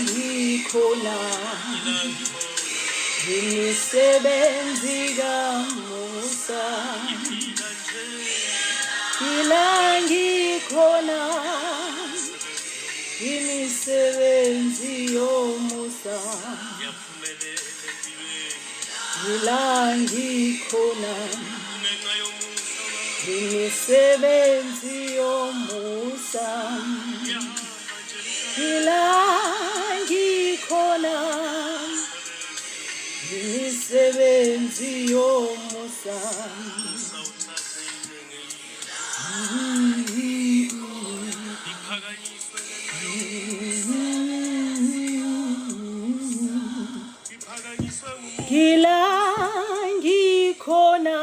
Ngikhona imisebenzi kaMusa, ngikhona imisebenzi yomusa, ngikhona imisebenzi yomusa, ngikhona imisebenzi yomusa. Ngikhona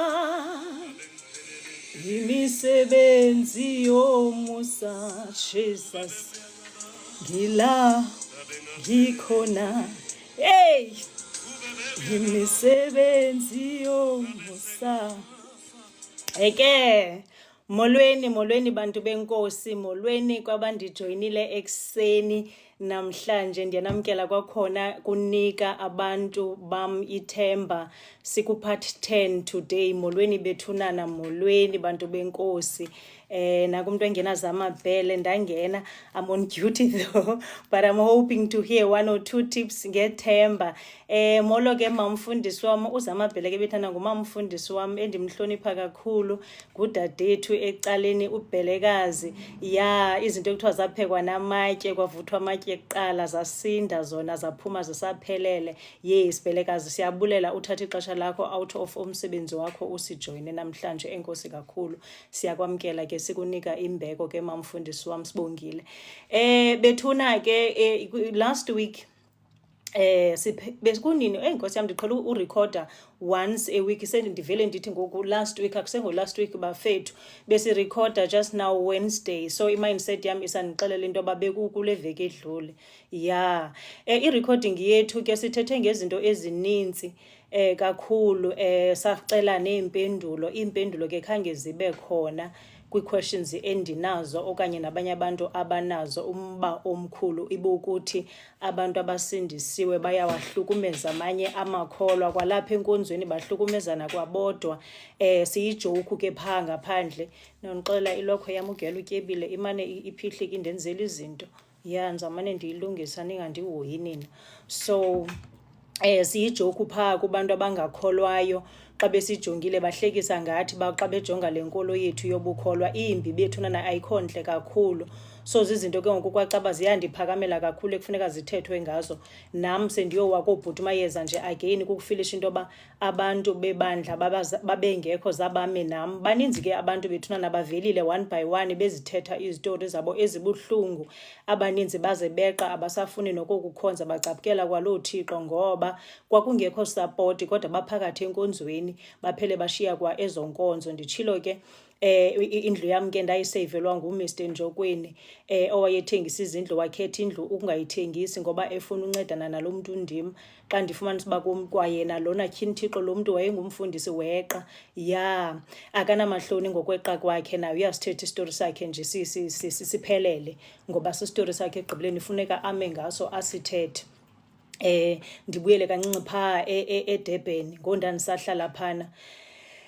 imisebenzi yomusa, Jesus. Ngikhona, hey, imisebenzi yomusa. Eke molweni bantu benkosi, molweni kwabandijoyinile ekseni namhlanje. Ndiyanamkela kwakhona kunika abantu bam ithemba. Sikupart 10 today. Molweni bethunana, molweni bantu benkosi. Nakumntu engenazama bhele ndangena. I'm on duty though, but I'm hoping to hear 1 or 2 tips ngethemba. Molo ke mamfundisi wam uzama bhele ke bethana ngumamfundisi wam endimhlonipha kakhulu, ngudadethu ecaleni uBhelekazi. Ya, izinto ekuthiwa zaphekwa namatye, kwavuthwa amatye kuqala, zasinda zona zaphuma zisaphelele. Yes Bhelekazi, siyabulela uthatha ixesha lakho out of umsebenzi wakho usijoyine namhlanje. Enkosi kakhulu, siyakwamkela ke, sikunika imbeko ke mamfundisi wam, sibongile. Bethuna ke last week bekunini enkosi yam ndiqhela urecorder once a week. Sendivele ndithi ngoku last week akusengo last week bafethu, besirecorder just now Wednesday. So imindset yam isandixelela into yoba bekukule veki edlule. Ya, i-recording yethu ke sithethe ngezinto ezininzi kakhulu, sacela neempendulo. Iimpendulo ke khange zibe khona kwi-questions endinazo okanye nabanye abantu abanazo. Umba omkhulu ibukuthi abantu abasindisiwe bayawahlukumeza amanye amakholwa kwalapha enkonzweni, bahlukumezana kwabodwa. Siyijoku ke phaa ngaphandle. Nondixelela ilokho yam ugela utyebile imane iphihlika indenzela izinto. Ya, ndizamane ndiyilungisa ningandihoyi nina. So siyijoku phaa kubantu abangakholwayo. Xa besijongile bahlekisa ngathi xa bejonga le nkolo yethu yobukholwa imbi bethunana ayikho ntle kakhulu. So zizinto ke ngoku kwacaba ziyandiphakamela kakhulu ekufuneka zithethwe ngazo. Nam sendiyowa koobhuti mayeza nje again kukufilisha into yoba abantu bebandla babengekho zabame nam. Baninzi ke abantu bethunana bavelile one by one bezithetha izitori zabo ezibuhlungu. Abaninzi baze beqa abasafuni nokokukhonza, bacaphukela kwaloo Thixo ngoba kwakungekho support, kodwa baphakathi enkonzweni baphele bashiya kwa ezo nkonzo. Nditshilo ke indlu yam ke ndayiseyivelwa nguMr Njokweni, owayethengisa izindlu, wakhetha indlu ukungayithengisi ngoba efuna uncedana nalo mntu ndim. Xa ndifumanisa uba kwayena lona tyhini Thixo lo mntu wayengumfundisi weqa. Ya, akanamahloni ngokweqa kwakhe, nayo uyasithetha istori sakhe nje siphelele ngoba sisitori sakhe egqibeleni funeka ame ngaso asithethe. Ndibuyele kancinci phaa eDurban ngondandisahlala phana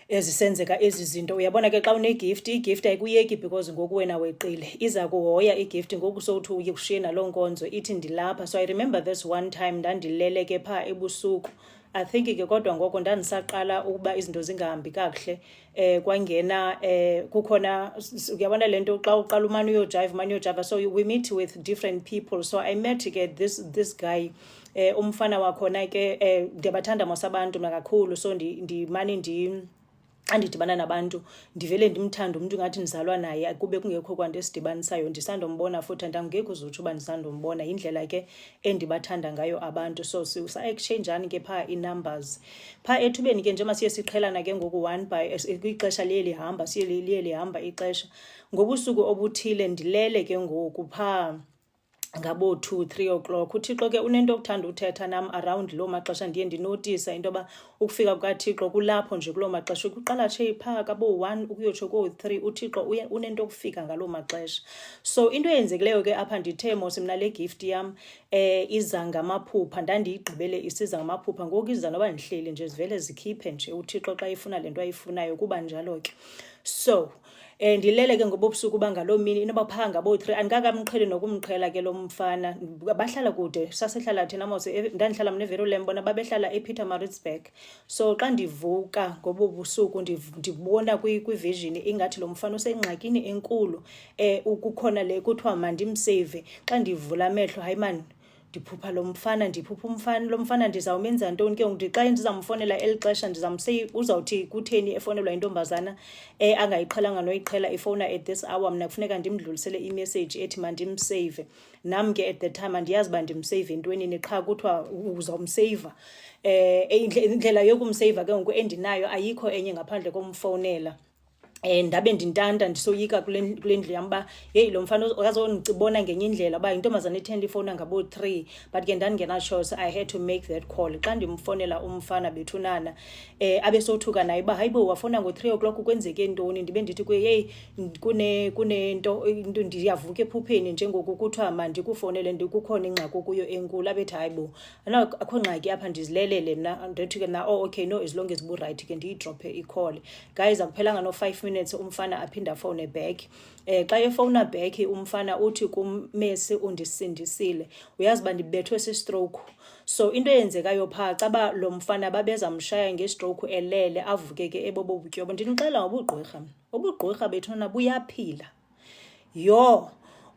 ezisenzeka ezi zinto. Uyabona ke xa unegift, igift ayikuyeki because ngoku wena weqile, iza kuhoya igift ngoku sowuthi uye kushiye naloo nkonzo ithi ndilapha. So I remember this one time ndandilele ke phaa ebusuku. I think ke kodwa ngoko ndandisaqala ukuba izinto zingahambi kakuhle. Kwangena kukhona, uyabona le nto xa uqala umane uyojiva, so we meet with different people. So I met ke this guy, umfana wakhona ke ndiyabathanda mos abantu kakhulu. So ndimane andidibana nabantu ndivele ndimthanda umuntu ngathi ndizalwa naye, kube kungekho kwanto esidibanisayo. Ndisandombona futhi andangekho uzutsho uba ndisandombona, yindlela ke endibathanda ngayo abantu. So sa-exchangeani ke phaa i-numbers phaa ethubeni ke njengoba siye siqhelana ke ngoku one by kwixesha liye lihamba ixesha. Ngobusuku obuthile ndilele ke ngoku phaa ngabo 2-3 o'clock. uThixo ke unento okuthanda uthetha nam around loo maxesha. Ndiye ndinotisa into yoba ukufika kukaThixo kulapho nje kuloo maxesha, kuqala nje phaa kabo 1 ukuyotsho koo 3, uThixo unento okufika ngaloo maxesha. So into eyenzekileyo ke apha ndithe mos mna le gift yam iza ngamaphupha, ndandiyigqibele isiza ngamaphupha, ngoku iza noba ndihleli nje zivele zikhiphe nje uThixo xa ifuna le nto ayifunayo, kuba njalo ke. So ndilele ke ngobobusuku bangaloo mini inoba phaa ngabo 3, andikakamqheli nokumqhela ke lo mfana. Bahlala kude, sasehlala thina mos, ndandihlala mna eVerulam, bona babehlala ePietermaritzburg. So xa ndivuka ngobo busuku ndibona kwivision ingathi lo mfana usengxakini enkulu, kukhona le kuthiwa mandimsave. Xa ndivula amehlo, hayi man, ndiphupha lo mfana ndizawumenza ntoni ke ngoku? Xa ndizamfonela eli xesha uzawuthi kutheni efonelwa intombazana angayiqhelanga noyiqhela ifowuna at this hour, mna kufuneka ndimdlulisele imessage ethi mandimsave. Nam ke at the time andiyazi uba ndimsave entwenini, qha kuthiwa uzawumseyva. Indlela yokumseyva ke ngoku endinayo ayikho enye ngaphandle komfowunela. Ndabe ndintanda ndisoyika kule ndlu yam uba yeyi lo mfana akazondibona ngenye indlela uba yintombazana etheni ifowuna ngabo 3, but ke ndandingenatsho, so I had to make that call. Xa ndimfonela umfana bethunana abe sothuka naye uba hayibo wafona ngo-3 o'clock kwenzeke ntoni, ndibe ndithi kuye yeyi kunento ndiyavuka ephupheni njengoku kuthiwa mandikufowunele kukhona ingxaki kuyo enkulu. Abethi hayibo akho ngxaki apha ndizilelele mna. Ndithi ke na okay no, as long as burayithi ke ndiyidrophe i-call. Guys, akuphelanga no 5 minutes umfana aphinda afowune back. Xa efowuna back umfana uthi kummesi undisindisile. Uyazi uba ndibethwe si-stroke. So into eyenzekayo phaa caba lo mfana babeza mshaya nge-stroke elele, avuke ke ebobo butyobo. Ndinixela ngobugqirha bethuna buyaphila.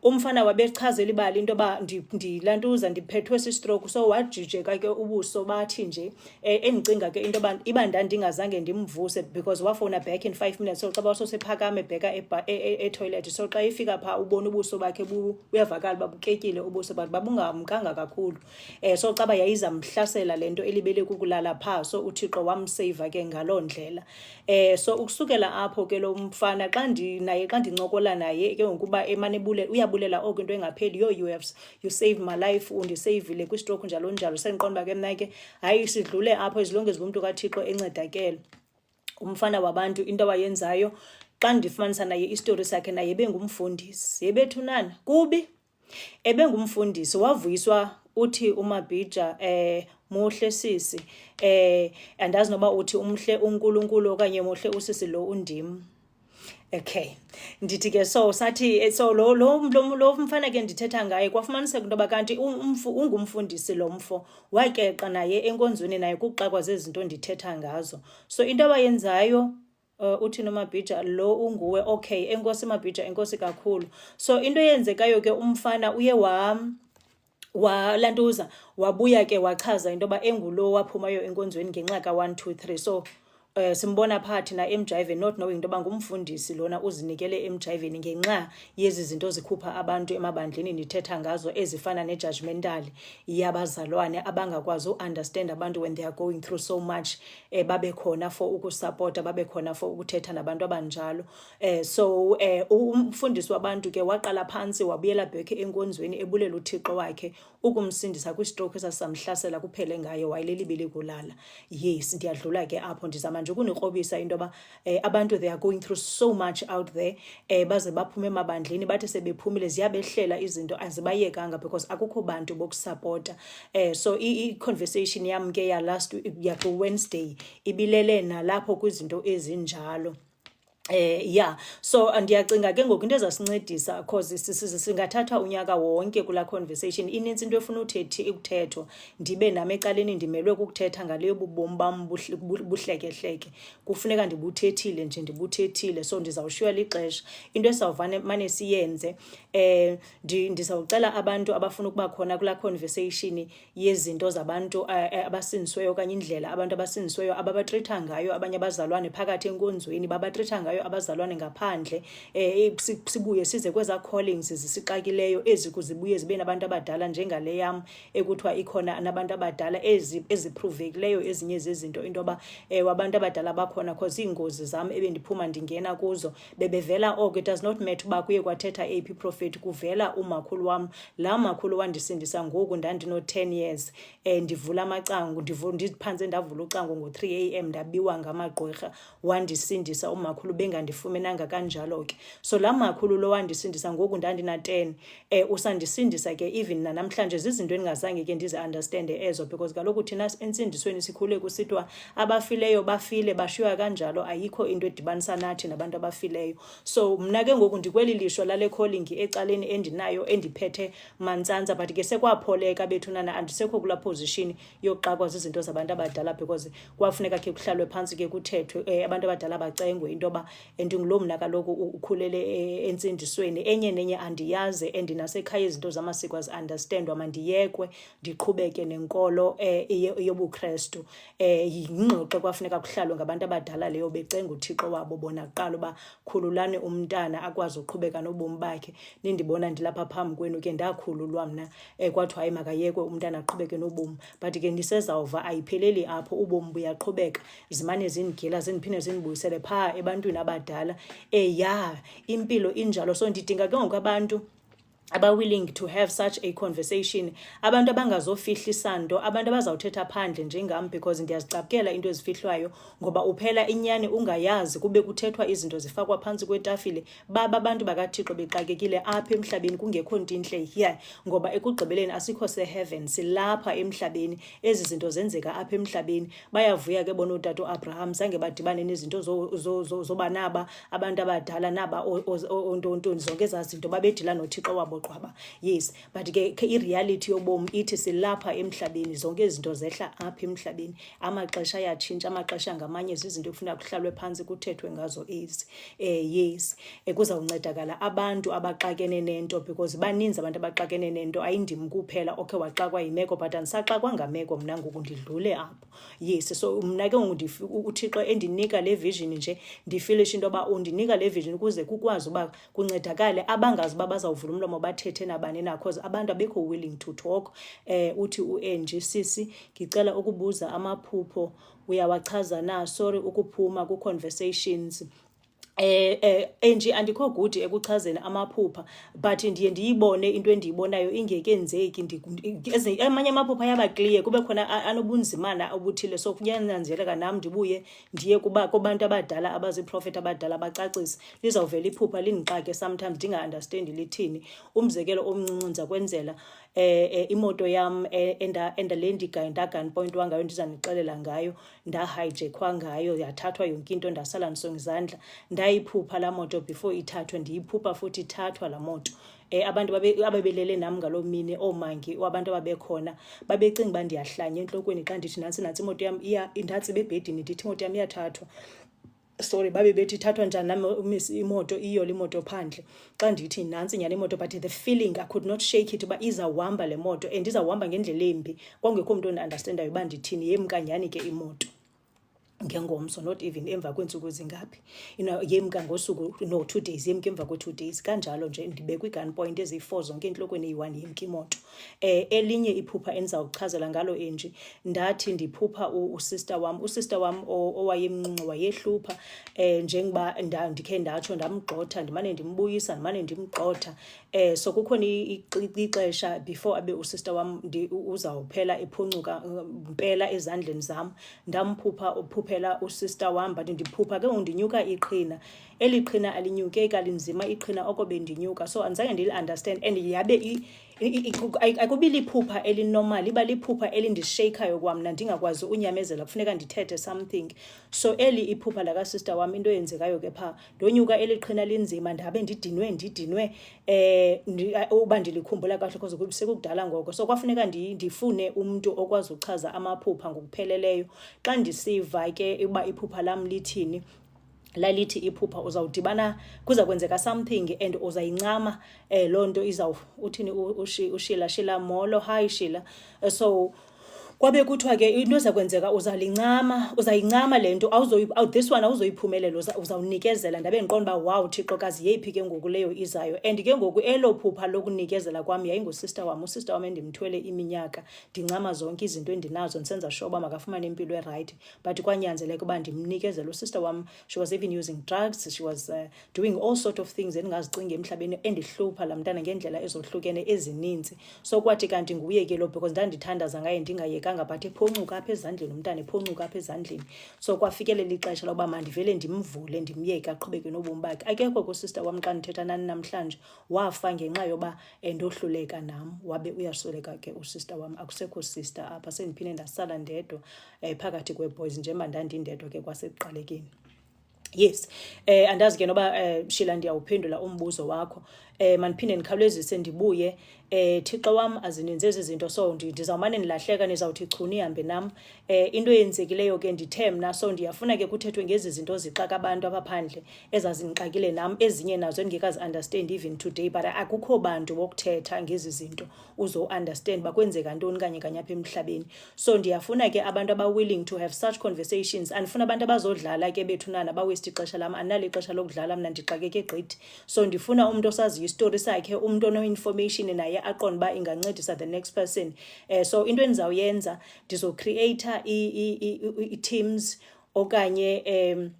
Umfana wabechazela ibali into yoba ndilantuza ndiphethwe si-stroke. So wajijeka ke ubuso, bathi nje endicinga ke into yoba iba ndandingazange ndimvuse because wafowuna back in 5 minutes. So xa basosephakame bheka etoilet, so xa ifika phaa ubona ubuso bakhe buyavakala uba buketyile ubuso bakhe, babungamkanga kakhulu. So caba yayizamhlasela le nto elibele kukulala phaa. So uThixo wamseyva ke ngaloo ndlela. So ukusukela apho ke lo mfana xa ndincokola naye ke ngokuba emane uyabulela oku into engapheli, you save my life, undiseyvile kwi-stroke njalo njalo. Sendiqonda uba ke mna ke hayi sidlule apho as long as umntu kaThixo encedakele. Umfana wabantu into awayenzayo xa ndifumanisa naye istori sakhe, naye ebengumfundisi. Yebethunana kubi, ebengumfundisi wavuyiswa uthi uMabhija muhle sisi, andazi noba uthi umhle uNkulunkulu okanye muhle usisi lo undim. Okay, ndithi ke so sathi so lo mfana ke ndithetha ngaye kwafumaniseka into yoba kanti ungumfundisi lo mfo, wakeqa naye enkonzweni naye kuxakwa zezinto ndithetha ngazo. So into abayenzayo uthi noMabhija lo unguwe, okay enkosi Mabhija, enkosi kakhulu. So into eyenzekayo ke umfana uye walantuza wabuya ke wachaza into yoba engulo waphumayo enkonzweni ngenxa ka-1 2 3. So simbona phaa thina emjayiveni, not knowing into yoba ngumfundisi lona uzinikele emjayiveni ngenxa yezi zinto zikhupha abantu emabandleni ndithetha ngazo, ezifana ne-judgmental yabazalwane abangakwazi u-understand abantu when they are going through so much. Babe khona for ukusapota, babe khona for ukuthetha nabantu abanjalo. So umfundisi wabantu ke waqala phantsi wabuyela back enkonzweni ebulela uThixo wakhe ukumsindisa kwi-stroke esasamhlasela kuphele ngayo, wayelelibele kulala. Yes, ndiyadlula ke apho ndizama nje ukunikrobisa into yoba abantu they are going through so much out there, baze baphume emabandleni bathi sebephumile ziyabehlela izinto azibayekanga because akukho bantu bokusapota. So i-conversation yam ke Wednesday ibilele nalapho kwizinto ezinjalo. So ndiyacinga ke ngoku into ezasincedisa cause singathatha unyaka wonke kula conversation. Inintsi into efuna ukuthethwa, ndibe nami ecaleni ndimelwe kukuthetha ngaleyo bubomi bam buhlekehleke. Kufuneka ndibuthethile. So ndizawushiywa lixesha. Into esizawuvane mane siyenze, ndizawucela abantu abafuna ukuba khona kula conversation yezinto zabantu abasindisiweyo okanye indlela abantu abasindisiweyo ababatrita ngayo abanye abazalwane phakathi enkonzweni, babatrita ngayo ngayo abazalwane ngaphandle sibuye size kweza callings zisixakileyo ezikuzibuye zibe nabantu abadala njengale yam ekuthiwa ikhona nabantu abadala eziprovekileyo ezinye zezinto into yoba wabantu abadala bakhona because iingozi zam ebendiphuma ndingena kuzo bebevela oko. It does not matter uba kuye kwathetha eyiphi iprofethi, kuvela umakhulu wam. Laa makhulu wandisindisa ngoku ndandino-10 years ndivula amacango ndiphantse ndavula ucango ngo-3 AM ndabiwa ngamagqwirha, wandisindisa umakhulu bengandifumenanga kanjalo ke. So laa makhulu lo wandisindisa ngoku ndandina-10 usandisindisa ke even nanamhlanje. Zizinto endingazange ke ndizi-understande ezo because kaloku thina entsindisweni sikhule kusithiwa abafileyo bafile bashiywa kanjalo, ayikho into edibanisa nathi nabantu abafileyo. So mna ke ngoku ndikweli lishwa lale calling ecaleni endinayo endiphethe mantsantsa, but ke sekwapholeka bethunana andisekho kulaa position yokuxakwa zizinto zabantu abadala because kwafuneka ke kuhlalwe phantsi ke kuthethwe abantu abadala bacengwe into yoba ndinguloo mna kaloku ukhulele entsindisweni. Enye nenye andiyazi nasekhaya izinto zamasiko azi-understandwa, mandiyekwe ndiqhubeke nenkolo yobuKrestu. Yingxoxo kwafuneka kuhlalwe ngabantu abadala leyo becenga uThixo wabo bona kuqala uba khululani umntana akwazi uqhubeka nobomi bakhe. Nindibona ndilapha phambi kwenu ke ndakhululwa mna kwathiwa hayi makayekwe umntana aqhubeke nobomi, but ke ndisezawuva ayipheleli apho, ubomi buyaqhubeka. Zimane zindigila zindiphinde zindibuyisele phaa ebantwini abadala. Impilo injalo. So ndidinga ke ngoku abantu aba-willing to have such a conversation, abantu abangazofihla isanto, abantu abazawuthetha phandle njengam because ndiyazicapukela into ezifihlwayo ngoba uphela inyani ungayazi kube kuthethwa izinto zifakwa phantsi kwetafile. Baba abantu bakaThixo bexakekile apha emhlabeni kungekho nto intle here ngoba ekugqibeleni asikho se-heaven, silapha emhlabeni. Ezi zinto zenzeka apha emhlabeni. Bayavuya ke bona utata uAbraham zange badibane nezinto zoba naba abantu abadala naba ontoni zonke ezaa zinto, babedila noThixo wabo qwaba. Yes, but ke i-reality yobomi ithi silapha emhlabeni, zonke izinto zehla apha emhlabeni. Amaxesha ayatshintsha, amaxesha ngamanye zizinto ekufuneka kuhlalwe phantsi kuthethwe ngazo ezi. Yes, kuzawuncedakala abantu abaxakene nento because baninzi abantu abaxakene nento, ayindim kuphela okhe waxakwa yimeko, but andisaxakwa ngameko mna ngoku ndidlule apho. Yes, so mna ke uThixo endinika le vision nje ndifilisha into yoba undinika le vision ukuze kukwazi uba kuncedakale abangazi uba bazawuvula umlomo bathethe nabani na because abantu abekho willing to talk. Uthi u-Angie, sisi ngicela ukubuza amaphupho uyawachaza na? Sorry ukuphuma ku-conversations. Angie andikho good ekuchazeni amaphupha, but ndiye ndiyibone into endiyibonayo ingekenzeki. Amanye amaphupha ayaba-clear, kube khona anobunzimana obuthile, so kuyanyanzeleka nam ndibuye ndiye kubantu abadala abaziiprofethi abadala bacacise. Lizawuvela iphupha lindixake sometimes ndinga-understandi lithini. Umzekelo omncinci ndiza kwenzela imoto yam le ndagunpointwa ngayo ndiza nixelela ngayo, ndahijackwa ngayo, yathathwa yonke into, ndasala ndisonga izandla. Ndayiphupha laa moto before ithathwe, ndiyiphupha futhi ithathwa laa moto. Abantu ababelele nam ngaloo mini, oomangi abantu ababekhona babecinga uba ndiyahlanya entlokweni xa ndithi nantsi imoto yam ndatsi bebhedini ndithi imoto yam iyathathwa. Sorry, babe bethi ithathwa njani nami imoto iyo le moto phandle xa ndithi nantsi nyani imoto, but the feeling I could not shake it uba izawuhamba le moto and izawuhamba ngendlela embi. Kwangekho umntu ondiunderstandayo uba ndithini, yemka nyhani ke imoto ngengomso, not even emva kweentsuku ezingaphi, yemka ngosuku no 2 days, yemka emva kwe-2 days kanjalo nje. Ndibekwe i-gunpoint eziyi-4 zonke entlokweni eyi-1, yemka imoto. Elinye iphupha endizawuchazela ngalo Angie, ndathi ndiphupha usister wam owayemncinci wayehlupha njengoba ndikhe ndatsho ndamgxotha, ndimane ndimbuyisa ndimane ndimgxotha. So kukhona ixesha before abe usister wam uzawuphela ephuncuka mpela ezandleni zam, uphuphela usister wam, but ndiphupha ke undinyuka iqhina. Eli qhina alinyukeki, alinzima iqhina oko bendinyuka, so andizange ndili-understand. And yabe akubi liphupha elinormal, iba liphupha elindisheyikhayo kwamna ndingakwazi unyamezela, kufuneka ndithethe something. So eli iphupha lakasister wam, into eyenzekayo ke phaa, ndonyuka eli qhina linzima, ndabe ndidinwe uba ndilikhumbula kahle because sekukudala ngoko. So kwafuneka ndifune umntu okwazi uchaza amaphupha ngokupheleleyo. Xa ndisiva ke uba iphupha lam lithini, lalithi iphupha uzawudibana, kuza kwenzeka something and uzayincama loo nto uthini uShila Molo, hi Shila. So kwabe kuthiwa ke into ezakwenzeka uzayincama lento this one awuzoyiphumelela uzawunikezela ndabe ngiqonda uba wow Thixo kazi yeyiphi ke ngoku leyo izayo. And ke ngoku elo phupha lokunikezela kwami yayingusister wam, usister wam endimthwele iminyaka, ndincama zonke izinto endinazo ndisenza sure uba makafumane impilo erayithi, but kwanyanzeleka uba ndimnikezela. Usister wam, she was even using drugs, she was doing all sort of things endingazicingi emhlabeni endihlupha laa mntana ngendlela ezohlukene ezininzi. So kwathi kanti nguye ke lo, because ndandithandaza ngaye ndingayekanga, but ephoncuka apha ezandleni umntana, ephoncuka apha ezandleni. So kwafikelela ixesha loba mandivele ndimvule ndimyeke aqhubeke nobomi bakhe. Akekho kusister wam xa ndithetha nani namhlanje wafa ngenxa yoba ndohluleka nam, wabe uyasweleka ke usister wam. Akusekho sister apha, sendiphinde ndasala ndedwa phakathi kwe-boys njengoba ndandindedwa ke kwasekuqalekeni. Yes, andazi ke noba Shila ndiyawuphendula umbuzo wakho. Maniphinde ndikhawulezise ndibuye. Thixo wam azininzi ezi zinto, so ndizawumane ndilahleka, nizawuthi chu nihambe nam. Into eyenzekileyo ke ndithe mna, so ndiyafuna ke kuthethwe ngezi zinto zixaka abantu abaphandle ezazindixakile nam, ezinye nazo endingekazi-understand even today, but akukho bantu bokuthetha ngezi zinto uzo-understand uba kwenzeka ntoni kanye kanye apha emhlabeni. So ndiyafuna ke abantu aba-willing to have such conversations. Andifuna abantu abazodlala ke bethunana bawesti ixesha lam, andinalo ixesha lokudlala mna, ndixakeke gqithi. So ndifuna umuntu osaziyo istori sakhe, umuntu ono-information naye aqonda uba ingancedisa the next person. So into endizawuyenza ndizocreata i-teams okanye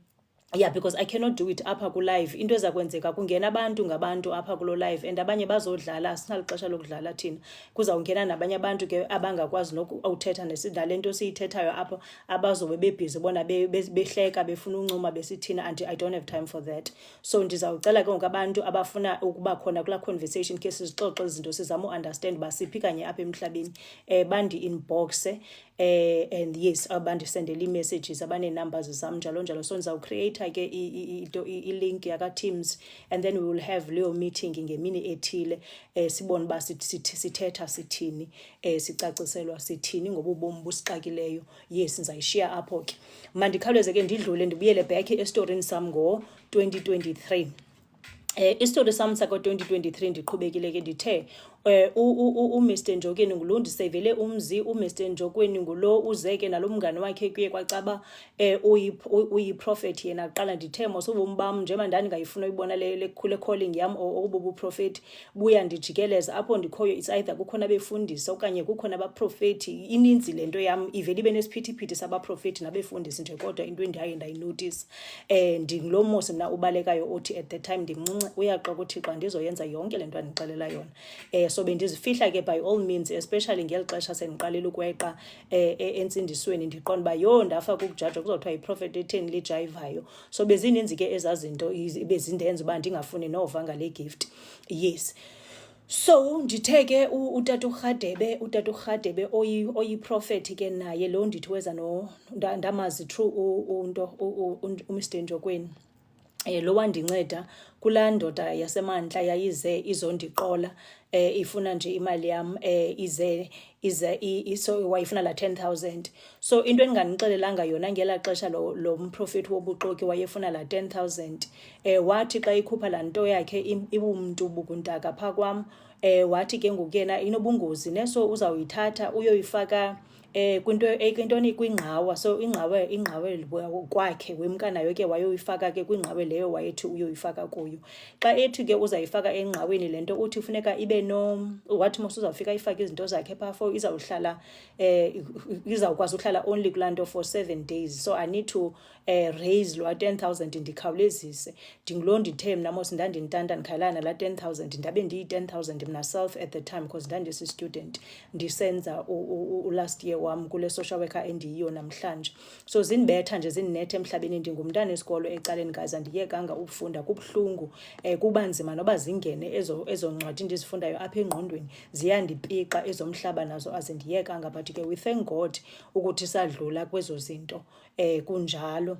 yeah, because I cannot do it apha ku-live. Into ezakwenzeka kungena abantu ngabantu apha kulo live, and abanye bazodlala, asinalixesha lokudlala thina. Kuzawungena nabanye abantu ke abangakwazi nokuthetha nale nto siyithethayo apha, abazobe bebhizi bona behleka befuna uncuma besithina, and I don't have time for that. So ndizawucela ke ngoku abantu abafuna ukuba khona kulaa conversation ke sizixoxe izinto, sizama u-understand uba siphi kanye apha emhlabeni, bandi-inboxe. And yes, abandisendela ii-messages, abanee-numbers zam njalo njalo. So ndizawucreata ke i-link yaka-Teams, and then we will have leyo meeting ngemini ethile, sibone uba sithetha sithini, sicaciselwa sithini ngobubomi busixakileyo. Yes, ndizayishiya apho ke. Mandikhawuleze ke ndidlule ndibuyele back estorini sam ngo-2023. Istori sam sako-2023 ndiqhubekile ke ndithe uMr Njokeni ngulo ndisevele umzi. uMr Njokeni ngulo uzeke nalo mngane wakhe kuye kwacaba uyiprofethi yena qala. Ndithe mos ubomi bam njengoba ndandingayifuna uyibona le calling yam obubuprofethi buya ndijikeleza apho ndikhoyo. It's either kukhona befundisi okanye kukhona abaprofethi. Ininzi le nto yam ivele ibe nesiphithiphithi sabaprofethi nabefundisi nje, kodwa into endiyaye ndayinotice ndingulo mos mna ubalekayo othi at the time ndimncinci uyaxoka uThixo ndizoyenza yonke le nto andixelela yona. So bendizifihla ke by all means, especially ngeli xesha sendiqalile ukweqa entsindisweni, ndiqonda uba yho ndafa kukujajwa kuzothiwa yiprofethi etheni lijayivayo. So bezininzi ke ezaa zinto bezindenza uba ndingafuni nova ngale gift. Yes. So ndithe ke utata uRhadebe oyiprofethi ke naye lo ndithi weza ndamazi through uMr Njokweni. Lo wandinceda kulaa ndoda yasemantla yayize izondiqola ifuna nje imali yam, so wayifuna la 10,000. So into endinganixelelanga yona ngelaa xesha lo mprofethi wobuxoki wayefuna la 10,000. Wathi xa ikhupha laa nto yakhe ibumntu bukuntaka phaa kwam, wathi ke ngoku yena inobungozi neso uzawuyithatha uyoyifaka kwintoni kwingqawa. So ingqawe kwakhe wemkanayo ke wayoyifaka ke kwingqawe leyo wayethi uyoyifaka kuyo. Xa ethi ke uzayifaka engqaweni le nto uthi funeka ibe wathi mos uzawufika ifake izinto zakhe phaa, for izawuhlala izawukwazi uhlala only kulaa nto for 7 days. So I need to raise lwa 10,000 ndikhawulezise. Ndingulo ndithe mna mos ndandintanta ndikhalana la 10,000 ndabe ndiyi-10,000 mna self at the time, because ndandisi-student ndisenza last year wam kule social worker endiyiyo namhlanje. So zinibetha nje zininethe emhlabeni. Ndingumntana esikolo ecaleni guys, andiyekanga ukufunda, kubuhlungu, kuba nzima noba zingene ezo ncwadi ndizifundayo apha engqondweni, ziyandipiqa ezomhlaba nazo azindiyekanga. But ke we thank God ukuthi sadlula kwezo zinto kunjalo.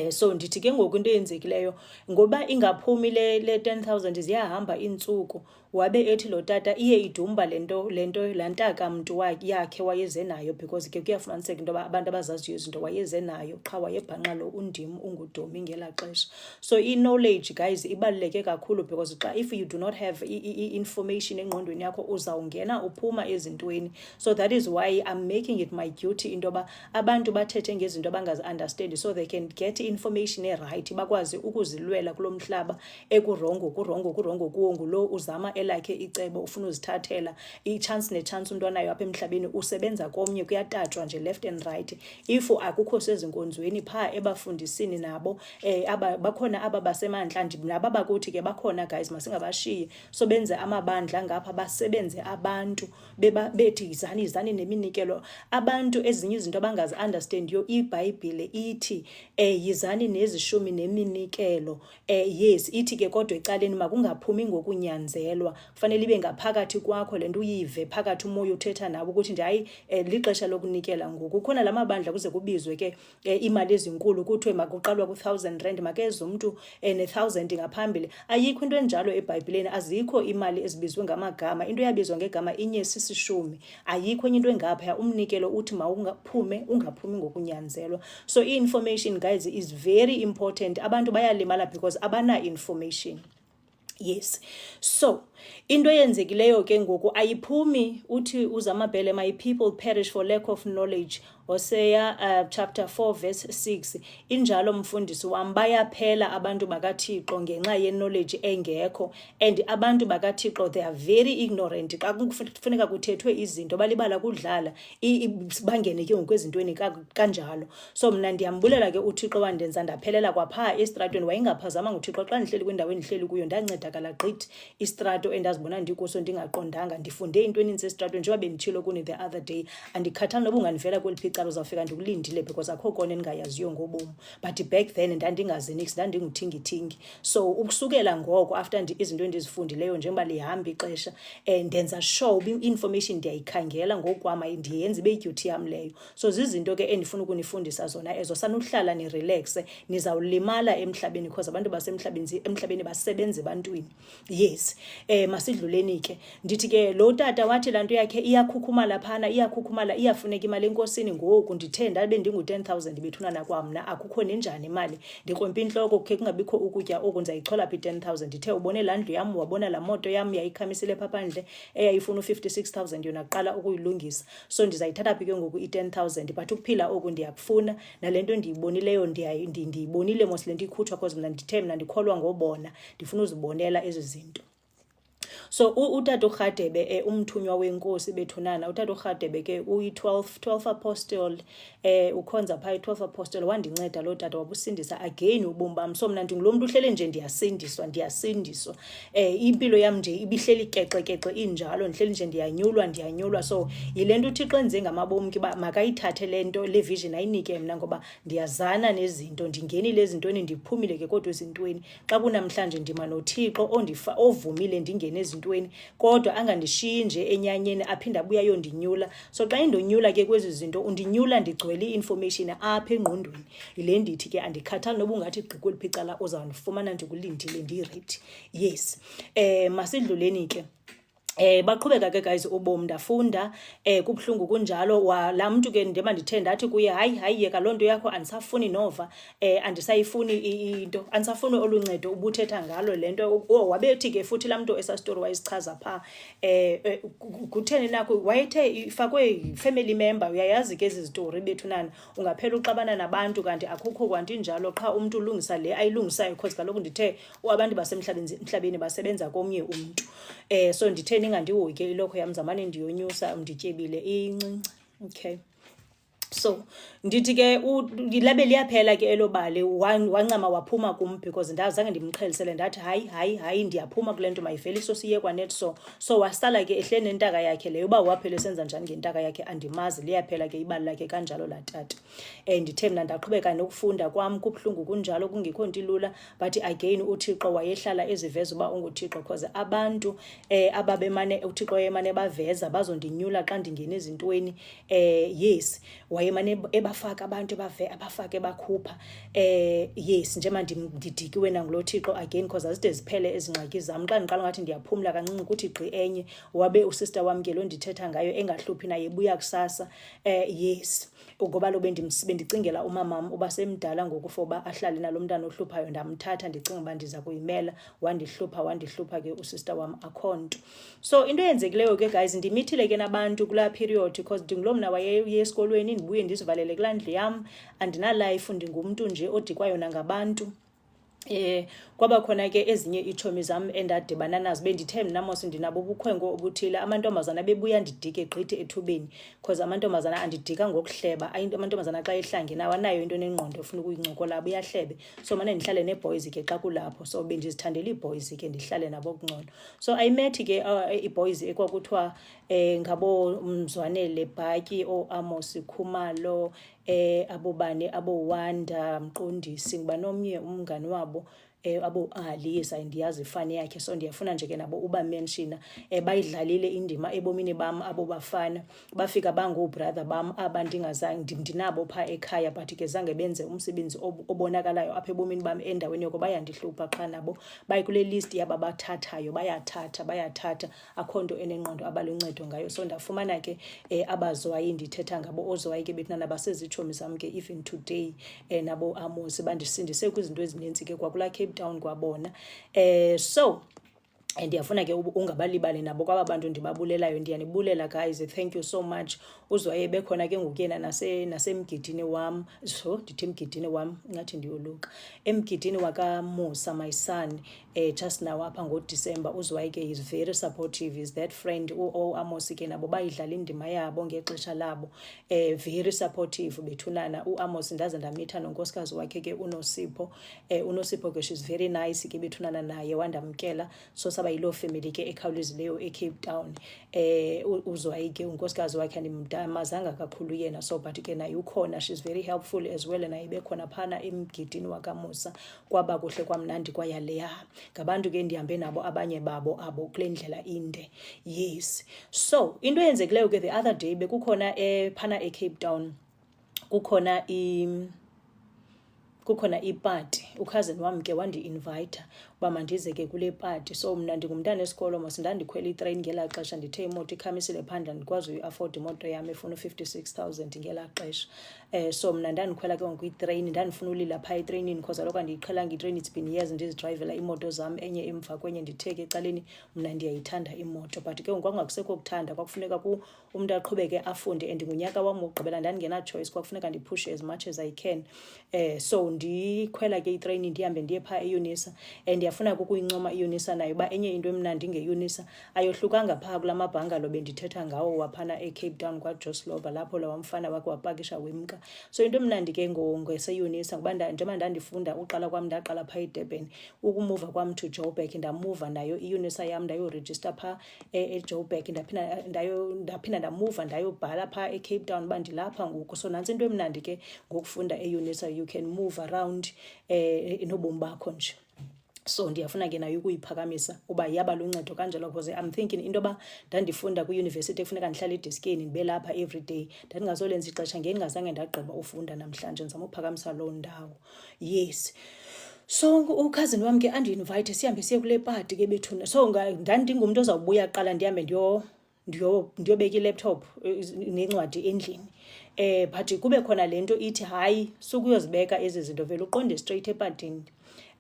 So ndithi ke ngoku into eyenzekileyo ngoba ingaphumi le 10,000 ziyahamba iintsuku, wabe ethi lo tata iye idumba lento lantaka mntu yakhe wayeze nayo, because ke kuyafumaniseka into yoba abantu abazaziyo izinto wayeze nayo qha wayebhanqa lo undim unguDomi ngelaa xesha. So i-knowledge guys ibaluleke kakhulu, because xa if you do not have information engqondweni yakho uzawungena uphuma ezintweni. So that is why I'm making it my duty into yoba abantu bathethe ngezinto abangazi-understand so they can get information right, bakwazi ukuzilwela kulo mhlaba ekurongo kuwo ngulo uzama elakhe icebo ufuna uzithathela i-chance ne-chance umntu anayo apha emhlabeni usebenza komnye kuyatatshwa nje left and right. If akukho sezinkonzweni phaa ebafundisini nabo bakhona aba basemandla naba bakuthi ke bakhona guys masingabashiyi, so benze amabandla ngapha basebenze abantu bethi yizani neminikelo. Abantu ezinye izinto abangazi-understandiyo iBhayibhile ithi yizani nezishumi neminikelo. Yes ithi ke kodwa ecaleni makungaphumi ngokunyanzelwa, kufanele ibe ngaphakathi kwakho lento uyive phakathi umoya uthetha nabo ukuthi nje hayi lixesha lokunikela ngoku. Kukhona lamabandla kuze kubizwe ke imali ezinkulu kuthiwe makuqalwa ku-1,000 makeze umuntu ne-1,000 ngaphambili. Ayikho into enjalo eBhayibhileni, azikho imali ezibizwe ngamagama. Into yabizwa ngegama inye sisishumi, ayikho enye into engaphaya. Umnikelo uthi ungaphumi ngokunyanzelwa. So i-information guys is very important. Abantu bayalimala because abana information. Yes, so into yenzekileyo ke ngoku ayiphumi uthi uZamabhele, my people perish for lack of knowledge. Hosea chapter 4 verse 6. Injalo mfundisi wami, bayaphela abantu bakaThixo ngenxa ye-knowledge engekho, and abantu bakaThixo they are very ignorant. Xa kufuneka kuthethwe izinto balibala kudlala bangene ke ngokwezintweni kanjalo. So mna ndiyambulela ke uThixo wandenza ndaphelela kwaphaa estratweni. Wayengaphazamanga uThixo xa ndihleli kwindawo endihleli kuyo, ndancedakala gqithi istrato endazibona ndikuso ndingaqondanga. Ndifunde into eninzi estratweni njengoba benditshilo kuni the other day. Andikhathali noba ungandivela kweli cala uzawufika ndikulindile because akho kona endingayaziyo ngobomi, but back then ndandingazi nix, ndandinguthingi-thingi. So ukusukela ngoko after izinto endizifundileyo njengoba lihamba ixesha ndenza sure i-information ndiyayikhangela ngokwama, ndiyenza ibe yidyuty yam leyo. So zizinto ke endifuna ukunifundisa zona ezo. Sanuhlala nirelaxe, nizawulimala emhlabeni because abantu basemhlabeni basebenza ebantwini. Yes, masidluleni ke. Ndithi ke lo tata wathi laa nto yakhe iyakhukhumala phana, iyafuneka imali enkosini ngoku. Ndithe ndabe ndingu-10,000 bethuna nakwamna akukho nenjani imali, ndikrompa intloko kukhe kungabikho ukutya oku, ndizayichola phi 10,000. Ndithe ubone laa ndlu yam, wabona laa moto yam yayikhamisile phaa pandle eyayifuna u-56,000 yona kuqala ukuyilungisa. So ndizayithatha phi ke ngoku i-10,000, but ukuphila oku ndiyakufuna, nale nto ndiyibonileyo ndiyibonile mos le nto ikhutshwa because mna ndithe mna ndikholwa ngobona, ndifuna uzibonela ezi zinto. So utata uRhadebe umthunywa wenkosi bethunana, utata uRhadebe ke uyi-12 apostle ukhonza phaa i-12 apostle. Wandinceda lo tata, wabusindisa again ubomi bam. So mna ndingulo mntu uhlele nje ndiyasindiswa. Impilo yam nje ibihleli kexe injalo, ndihleli nje ndiyanyulwa. So yile nto uThixo enze ngamabomi ke makayithathe le nto, le vision ayinike mna, ngoba ndiyazana nezinto, ndingenile ezintweni, ndiphumile ke kodwa ezintweni. Xa kunamhlanje ndima noThixo ovumile ndingene ezintweni, kodwa angandishiyi nje enyanyeni aphinda abuya yondinyula. So xa indonyula ke kwezi zinto undinyula ndigcwele i-information apha engqondweni. Yile ndithi ke andikhathali noba ungathi gqikweliphi icala uzawundifumana ndikulindile ndiready. Yes, masidluleni ke. Baqhubeka ke guys ubomi, ndafunda kubuhlungu kunjalo. Laa mntu ke ndema ndithe ndathi kuye hayi yeka loo nto yakho, andisafuni nova, andisayifuni into, andisafuni oluncedo ubuthetha ngalo le nto. Wabethi ke futhi laa mntu esasitori wayesichaza phaa kutheni nakho wayethe ifakwe family member. Uyayazi ke ezi zitori bethunana, ungaphela uxabana nabantu kanti akukho kwanti njalo, qha umntu ulungisa le ayilungisayo because kaloku ndithe abantu basemhlabeni basebenza komnye umntu. So ndithe ningandihoyi ke ilokho yam, zamane ndiyonyusa, ndityebile incinci. Okay, so ndithi ke labe liyaphela ke elobali, wancama waphuma kum because ndazange ndimqhelisele. Ndathi hayi ndiyaphuma kule nto, mayiveliso siye kwanet. So wasala ke ehleli nentaka yakhe leyo. Uba waphela esenza njani ngentaka yakhe andimazi, liyaphela ke ibali lakhe kanjalo laa tata. Ndithe mna ndaqhubeka nokufunda kwam, kubuhlungu kunjalo, kungekho nto ilula, but again uThixo wayehlala eziveza uba unguThixo because abantu ababemane uThixo yemane baveza bazondinyula xa ndingena ezintweni. Yes, wayemane ebafaka abantu abafake bakhupha yes nje manje ndidikiwe nangulo Thixo again because azide ziphele ezingxaki zami xa ndiqala ngathi ndiyaphumla kancinci ukuthi gqi enye wabe usister wami ke lo ndithetha ngayo engahluphi naye ebuya kusasa yes ngoba lo bendicingela umamam uba semdala ngoku foba ahlale nalo mntana ohluphayo ndamthatha ndicinga uba ndiza kuyimela wandihlupha ke usister wami akhonto. So into eyenzekileyo ke guys ndimithile ke nabantu kula period because ndingulo mna waye esikolweni ndibuye ndizivalele kulaa ndlu yam andinalife ndingumuntu nje odikwayo nangabantu. Kwaba khona ke ezinye iitshomi zam endadibana nazo bendithe mna mos ndinabo ubukhwenko obuthile amantombazana bebuya ndidike gqithi ethubeni because amantombazana andidika ngokuhleba amantombazana xa ehlangene awanayo into nengqondo efuna ukuyincokola buyahlebe so mane ndihlale nee-boys ke xa kulapho so bendizithandela ii-boys ke ndihlale nabo kungcono. So I met ke ii-boys ekwakuthiwa ngabo Mzwanele Bhatyi Amos Khumalo abobani aboWanda Mqondisi ngiba nomnye umngani wabo abo Alisa ndiyazi ifani yakhe so ndiyafuna nje ke nabo uba mention bayidlalile indima ebomini bam abo bafana bafika bangobrother bam abandingazange ndinabo pha ekhaya but ke zange benze umsebenzi obonakalayo apha ebomini bam endaweni yoko bayandihlupha qha nabo bayikule list yaba bathathayo bayathatha akhonto enengqondo abaluncedo ngayo so ndafumana ke abazwayi ndithetha ngabo ozwayi ke bethu nabasezitshomi zam ke even today nabo Amos bandisindise kwizinto ezininzi ke kwakula Cape Town kwabona so ndiyafuna ke ungabalibali nabo kwaba bantu ndibabulelayo ndiyanibulela guys thank you so much uzwaye bekhona ke ngokuyena nasemgidini wam so ndithi emgidini wam ngathi ndiyoluka emgidini wakaMusa my son just now apha ngoDisemba uzwaye ke is very supportive is that friend Amos ke nabo bayidlala indima yabo ngexesha labo very supportive bethunana uAmos ndaze ndamitha nonkosikazi wakhe ke uNosipho ke she's very nice ke bethunana naye wandamkela so yilo family ke ekhawulezileyo eCape Town uzwayi ke unkosikazi wakhe andimdamazanga kakhulu yena so but ke naye ukhona she's very helpful as well naye bekhona phana emgidini wakaMusa kwaba kuhle kwamnandi kwayaleya ngabantu ke ndihambe nabo abanye babo abo kule ndlela inde yes. So into eyenzekileyo ke the other day bekukhona phana eCape Town kukhona ipati ukhazini wami ke wandi-invite uba mandize ke kule pati so mna ndingumntana esikolo mos ndandikhwela itrain ngelaa xesha ndithe imoto ikhamisile phandle ndikwazi uyi-afford imoto yam efuna 56,000 ngelaa xesha so mna ndandikhwela ke ngokwitrain ndandifuna ulila phaa etreyinini because kaloku andiyiqhelanga itrain it's been years ndizidrayivela iimoto zam enye emva kwenye ndithe ke ecaleni mna ndiyayithanda imoto but ke kwakungakusekho kuthanda kwakufuneka umntu aqhubeke afunde and ngunyaka wam wokugqibela ndandingena-choice kwakufuneka ndiphushe as much as I can so ndikhwela ke itrain ndihambe ndiye phaa eUNISA ndiyafuna ukuyincoma iUNISA nayo uba enye into emnandi ngeUNISA ayohlukanga phaa kula mabhangalo bendithetha ngawo waphana eCape Town kwaJoslova lapho la wamfana wakhe wapakisha wemka so into emnandi ke ngeseUNISA ngoba njengoba ndandifunda uqala kwam ndaqala phaa eDurban ukumuva kwam to Joburg ndamuva nayo iUNISA yam ndayoregister phaa eJoburg ndaphinda ndamuva ndayobhala phaa eCape Town uba ndilapha ngoku so nantsi into emnandi ke ngokufunda eUNISA you can move around nobomi bakho nje. So ndiyafuna ke nayo ukuyiphakamisa uba yaba luncedo kanjalo because I'm thinking into ba ndandifunda kwiuniversity efuneka ndihlale edeskini ndibe lapha every day ndandingazolenza ixesha ngengazange ndagqiba ufunda namhlanje ndizama ukuphakamisa loo ndawo yes. So ukhazini wami ke andi-invite sihambe siye kule pati ke bethuna so ndandingumuntu ozawubuya qala ndihambe ndiyobeka ilaptop nencwadi endlini but kube khona lento ithi hayi sukuyozibeka ezi zinto vele uqonde straight epatini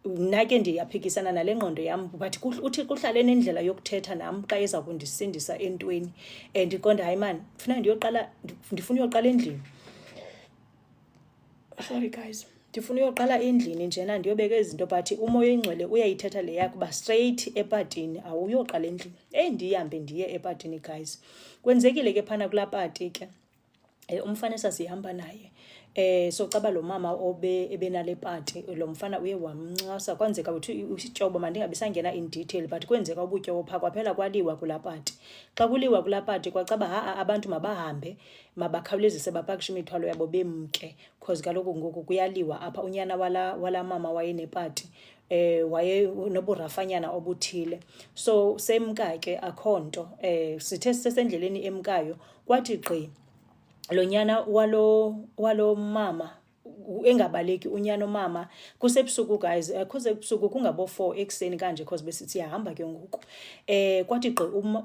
mna ke ndiyaphikisana nale ngqondo yam but uthi kuhlale nendlela yokuthetha nam xa eza kundisindisa entweni ndiqonda hayi man ndifuna uyoqala endlini sorry guys ndifuna uyoqala endlini njena ndiyobeka izinto but umoya oyingcwele uyayithetha le yakho uba straight epatini awuyoqala endlini ndihambe ndiye epatini guys kwenzekile ke phana kulaa pati ke umfana esasihamba naye so caba lo mama ebenale pati lo mfana uye wamncasa kwenzeka uthi usityobo mandingabe sangena in detail but kwenzeka ubutyobo phaa kwaphela kwaliwa kulaa pati xa kuliwa kulaa pati kwacaba abantu mabahambe mabakhawulezise bapakishe imithwalo yabo bemke because kaloku ngoku kuyaliwa apha unyana wala mama wayenepati waye noburafanyana obuthile so semka ke akho nto sithe sisendleleni emkayo kwathi gqi lo nyana walo mama engabaleki unyana mama kusebusuku guys, kusebusuku kungabo-4 ekuseni kanje because besithi yahamba ke ngoku. Kwathi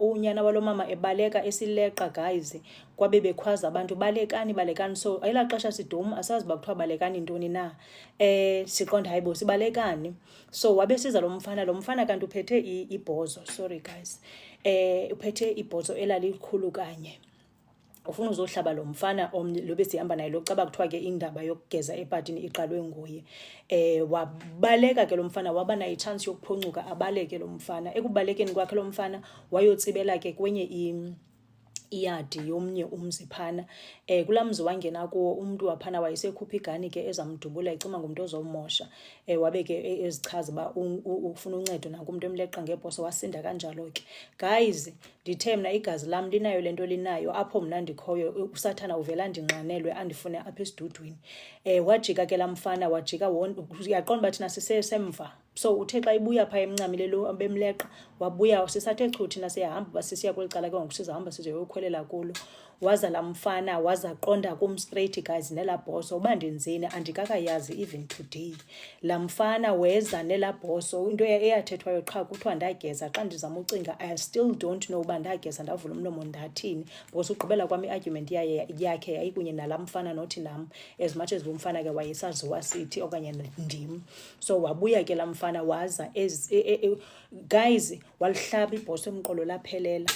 unyana walo mama ebaleka esileqa guys, kwabe bekhwaza abantu balekani. So ayela xesha sidum asazi uba kuthiwa balekani ntoni na. Siqonda hayibo sibalekani. So wabe siza lo mfana kanti uphethe ibhozo, sorry guys, uphethe ibhozo elalikhulu kanye. Ufuna uzohlaba lo mfana omnye lo besihamba naye lo caba kuthiwa ke indaba yokugeza epatini iqalwe nguye. Wabaleka ke lo mfana, waba nayo i-chance yokuphoncuka abaleke lo mfana. Ekubalekeni kwakhe lo mfana wayotsibela ke kwenye iyadi yomnye umzi phana. Kulaa mzi wangena kuwo umntu waphana wayesekhupha igani ke ezamdubula ecima ngumntu ozomosha. Wabe ke ezichaza uba ufuna uncedo nakumntu emleqa ngebhoso, wasinda kanjalo ke. Guys, ndithe mna igazi lam linayo le nto linayo apho mna ndikhoyo, usathana uvela ndinqanelwe andifune apha esidudwini. Wajika ke laa mfana, wajika uyaqonda uba thina sisesemva. So uthe xa ibuya phaa emncamile lo bemleqa, wabuya sisathe chu thina siyahamba uba sisiya kweli cala ke ngoku sizahamba sizoyokhwelela kulo. Waza laa mfana wazaqonda kum straight guys nelaa bhoso uba ndenzeni andikakayazi even today. Laa mfana weza nelaa bhoso, into eyathethwayo qha kuthiwa ndageza. Xa ndizama ucinga I still don't know uba ndageza ndavula umlomo ndathini, because ugqibela kwam i-argument yakhe yayikunye nalaa mfana nothi nam, as much as lo mfana ke wayesaziwa sithi okanye ndim. So wabuya ke laa mfana waza guys walihlaba ibhoso emqolo laphelela.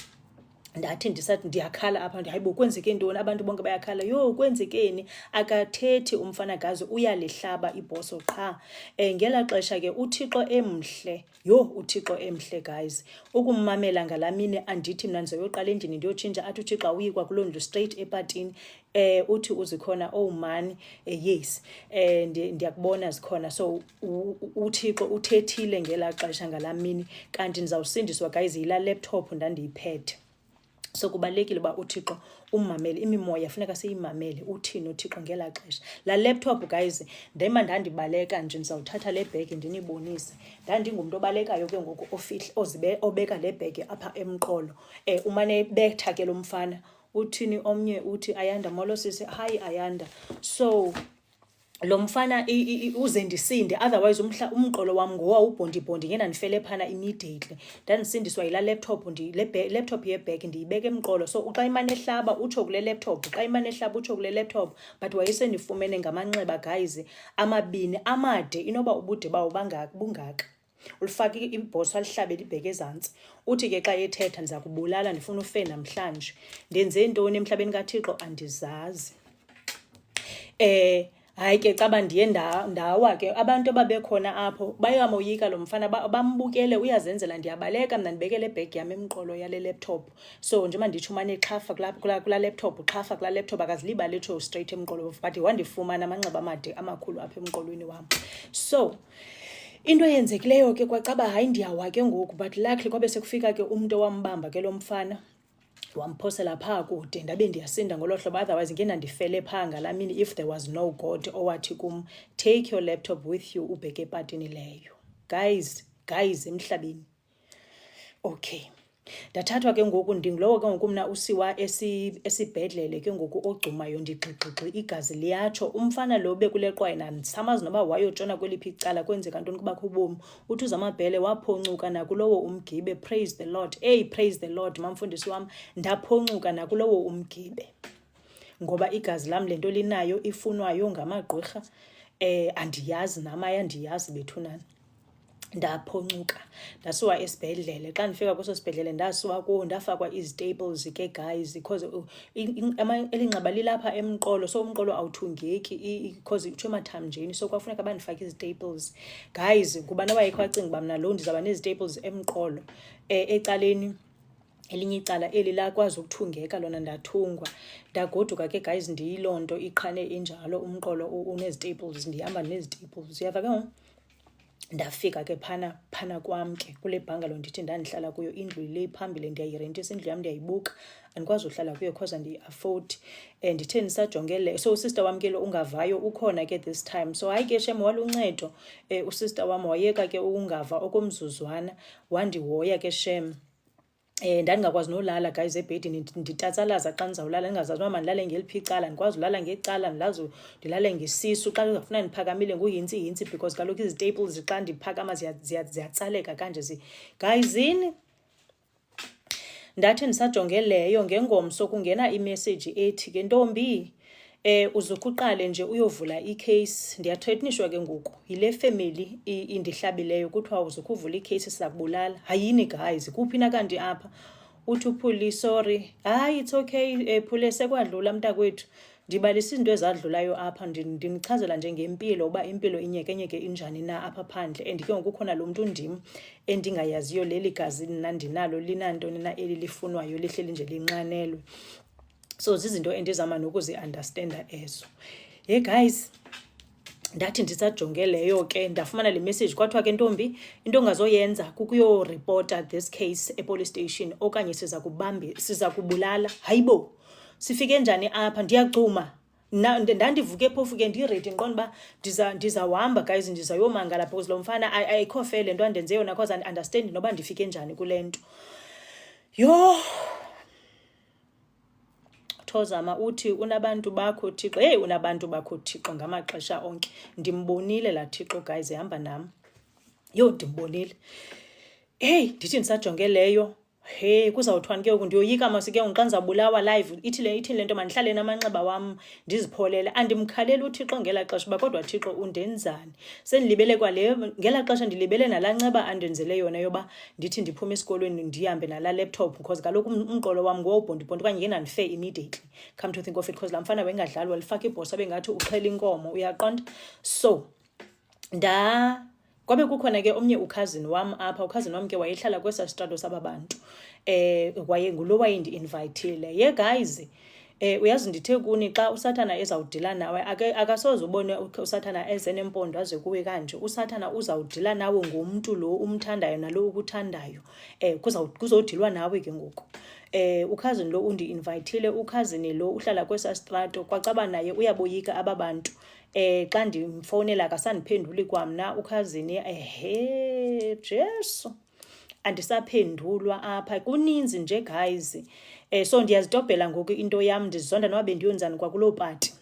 Ndathi ndisathi ndiyakhala apha, hayibo kwenzeke ntoni, abantu bonke bayakhala, yho kwenzekeni. Akathethi umfana gazi, uyalihlaba ibhoso qha. Ngela xesha ke uThixo emhle, yho uThixo emhle guys. Ukummamela ngalaa mini andithi mna ndizoyoqala endlini ndiyotshintsha, athi uThixo awuyi kwakuloo ndlu straight epatini. Uthi uzikhona, oh man, yes, ndiyakubona zikhona. So uThixo uthethile ngelaa xesha ngalaa mini, kanti ndizawusindiswa guys yilaa laptop ndandiyiphethe. So kubalulekile uba uThixo ummamele, imimoya funeka siyimamele. Uthini uThixo ngelaa xesha. Laa laptop guys, ndema ndandibaleka nje, ndizawuthatha le bhegi ndinibonise. Ndandingumntu obalekayo ke ngoku obeka le bhegi apha emqolo. Umane betha ke lo mfana, uthini omnye uthi, Ayanda molo sisi, hayi Ayanda. So lo mfana uze ndisinde, otherwise umqolo wam ngowawubhondi ngena ndifele phana immediately. Ndandisindiswa yilaa laptop, laptop yebag ndiyibeka emqolo. So xa imane ehlaba utsho kule laptop, xa imane ehlaba utsho kule laptop. But wayesendifumene ngamanxeba guys amabini amade, inoba ubude bawo bungaka. Ulifake ibhoso alihlabele ibheke ezantsi. Uthi ke xa ethetha ndiza kubulala, ndifuna ufe namhlanje. Ndenze ntoni emhlabeni kaThixo andizazi. Hayi ke caba ndiye ndawa ke abantu ababekhona apho bayamoyika lo mfana, bambukele uyazenzela. Ndiyabaleka mna ndibeke le bhegi yam emqolo yale laptop. So njengoba nditsho umane exhafa kulaa laptop, xhafa kulaa laptop, akazilibali etsho straight emqolo, but wandifumana amanxeba amade amakhulu apha emqolweni wam. So into eyenzekileyo ke kwacaba hayi ndiyawa ke ngoku, but luckily kwabe sekufika ke umntu owambamba ke lo mfana wamphosela phaa kude, ndabe ndiyasinda ngolo hlobo. Otherwise ngena ndifele phaa ngalaa mini if there was no God owathi kum, take your laptop with you ubheke epatini leyo. Guys emhlabeni. Okay, ndathathwa ke ngoku ndingulowo ke ngoku mna usiwa esibhedlele ke ngoku ogcumayo, ndigxigxigxi igazi liyatsho. Umfana lo bekuleqwa yena ndisamazi noba wayotshona kweliphi icala, kwenzeka ntoni kubakho ubomi. Uthi uzamabhele waphoncuka nakulowo umgibe. Praise the Lord. Praise the Lord mamfundisi wam, ndaphoncuka nakulowo umgibe, ngoba igazi lam le nto linayo ifunwayo ngamagqwirha. Andiyazi namaya ndiyazi bethunani. Ndaphoncuka ndasiwa esibhedlele. Xa ndifika kweso sibhedlele ndasiwa kuwo, ndafakwa izitaples ke guys, because elinxeba lilapha emqolo. So umqolo awuthungeki because kuthiwa emathamnjeni, so kwafuneka bandifake izitaples guys. Kuba nawayekho acinga uba mna lo ndizawuba nezitaples emqolo. Ecaleni elinye icala eli lakwazi ukuthungeka, lona ndathungwa. Ndagoduka ke guys ndiyiloo nto iqhane injalo, umqolo unezitaples, ndihamba nezitaples. Uyava ke ngoku? Ndafika ke phana kwam ke kule bungalow ndithi ndandihlala kuyo. Indlu le phambili ndiyayirentisa, indlu yam ndiyayibuka, andikwazi uhlala kuyo because andiyi-afford. Ndithe ndisajongele, so usister wam ke lo ungavayo ukhona ke this time. So hayi ke shem waluncedo. Usister wam wayeka ke ungava okomzuzwana, wandihoya ke shem. ndandingakwazi nolala guys ebhedini nditatsalaza xa ndizawulala ndingazazi uba mandilale ngeliphi icala, ndikwazi ulala ngecala, ndilale ngesisu. Xa ndizafuna ndiphakamile nguyintsi because kaloku izitaples xa ndiphakama ziyatsaleka kanje guyzini. Ndathi ndisajonge leyo ngengomso kungena imessage ethi ke ntombi uzuke uqale nje uyovula icase. Ndiyathretnishwa ke ngoku yile family indihlabileyo kuthiwa uzuke uvula icase siza kubulala. Hayini guys, kuphi na kanti apha? Uthi uPhuli sorry. Hayi it's okay Phule sekwadlula mntakwethu. Ndibalisa izinto ezadlulayo apha, ndinichazela nje ngempilo uba impilo inyekenyeke injani na apha phandle, and ke ngoku khona lo mntu ndim endingayaziyo leli gazi ndinalo linantoni na eli lifunwayo lihleli nje linqanelwe. So zizinto endizama nokuzi-understanda ezo. Hey guys, ndathi ndisajonge leyo ke ndafumana le message kwathiwa ke ntombi into ongazoyenza kukuyoripota this case epolice station okanye siza kubulala. Hayibo, sifike njani apha? Ndiyacuma ndandivuke phofu ke ndiredi ndiqonda uba ndizawuhamba guys, ndizayomangala because lo mfana ayikho fair le nto andenze yona because andiunderstand noba ndifike njani kule nto. Yho, Thozama uthi unabantu bakho Thixo. Hey, unabantu bakho Thixo ngamaxesha onke. Ndimbonile la Thixo guys ehamba nam. Yho, ndimbonile. Hey, ndithi ndisajonge leyo. Hey, kuzawuthwani ke ngoku ndiyoyika masike xa ndizawubulawa live. Ithini le nto mandihlale namanxeba wam ndizipholele. Andimkhaleli uThixo ngela xesha uba kodwa Thixo undenzani. Sendilibele kwale ngela xesha ndilibele nalaa nceba andenzele yona yoba ndithi ndiphuma esikolweni ndihambe nalaa laptop because kaloku umqolo wam ngowobhondibhondi okanye ngenandife immediately. Come to think of it because laa mfana wengadlali walifaka ibhosa bengathi uxhela inkomo, uyaqonda? So kwabe kukhona ke omnye ukhazini wam apha. Ukhazini wam ke wayehlala kwesa strato saba bantu. Ngulo wayindi-invayithile. Ye guys, uyazi ndithe kuni xa uSathana ezawudila nawe akasoze ubone uSathana ezenempondo aze kuwe kanje. uSathana uzawudila nawe ngomntu lo umthandayo nalo ukuthandayo. Kuzodilwa nawe ke ngoku. Ukhazini lo undi-invayithile. Ukhazini lo uhlala kwesa strato kwacaba naye uyaboyika aba bantu. Xa ndimfowunela akasandiphenduli kwamna ukhazini. Jesu, andisaphendulwa apha. Kuninzi nje guys. So ndiyazidobhela ngoku into yam, ndizonda noba bendiyonzani kwakuloo pati.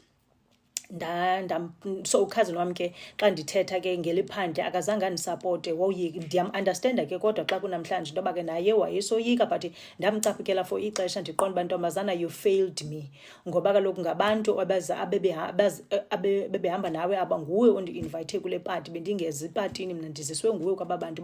So ukhazini wam ke xa ndithetha ke ngeliphandle akazange andisapote. Ndiyam-understanda ke kodwa xa kunamhlanje into yoba ke naye wayesoyika, but ndamcaphukela for ixesha ndiqonda uba ntombazana you failed me, ngoba kaloku ngabantu abebehamba nawe aba nguwe undi-invayithe kule pati. Bendingezi ipatini mna, ndiziswe nguwe kwaba bantu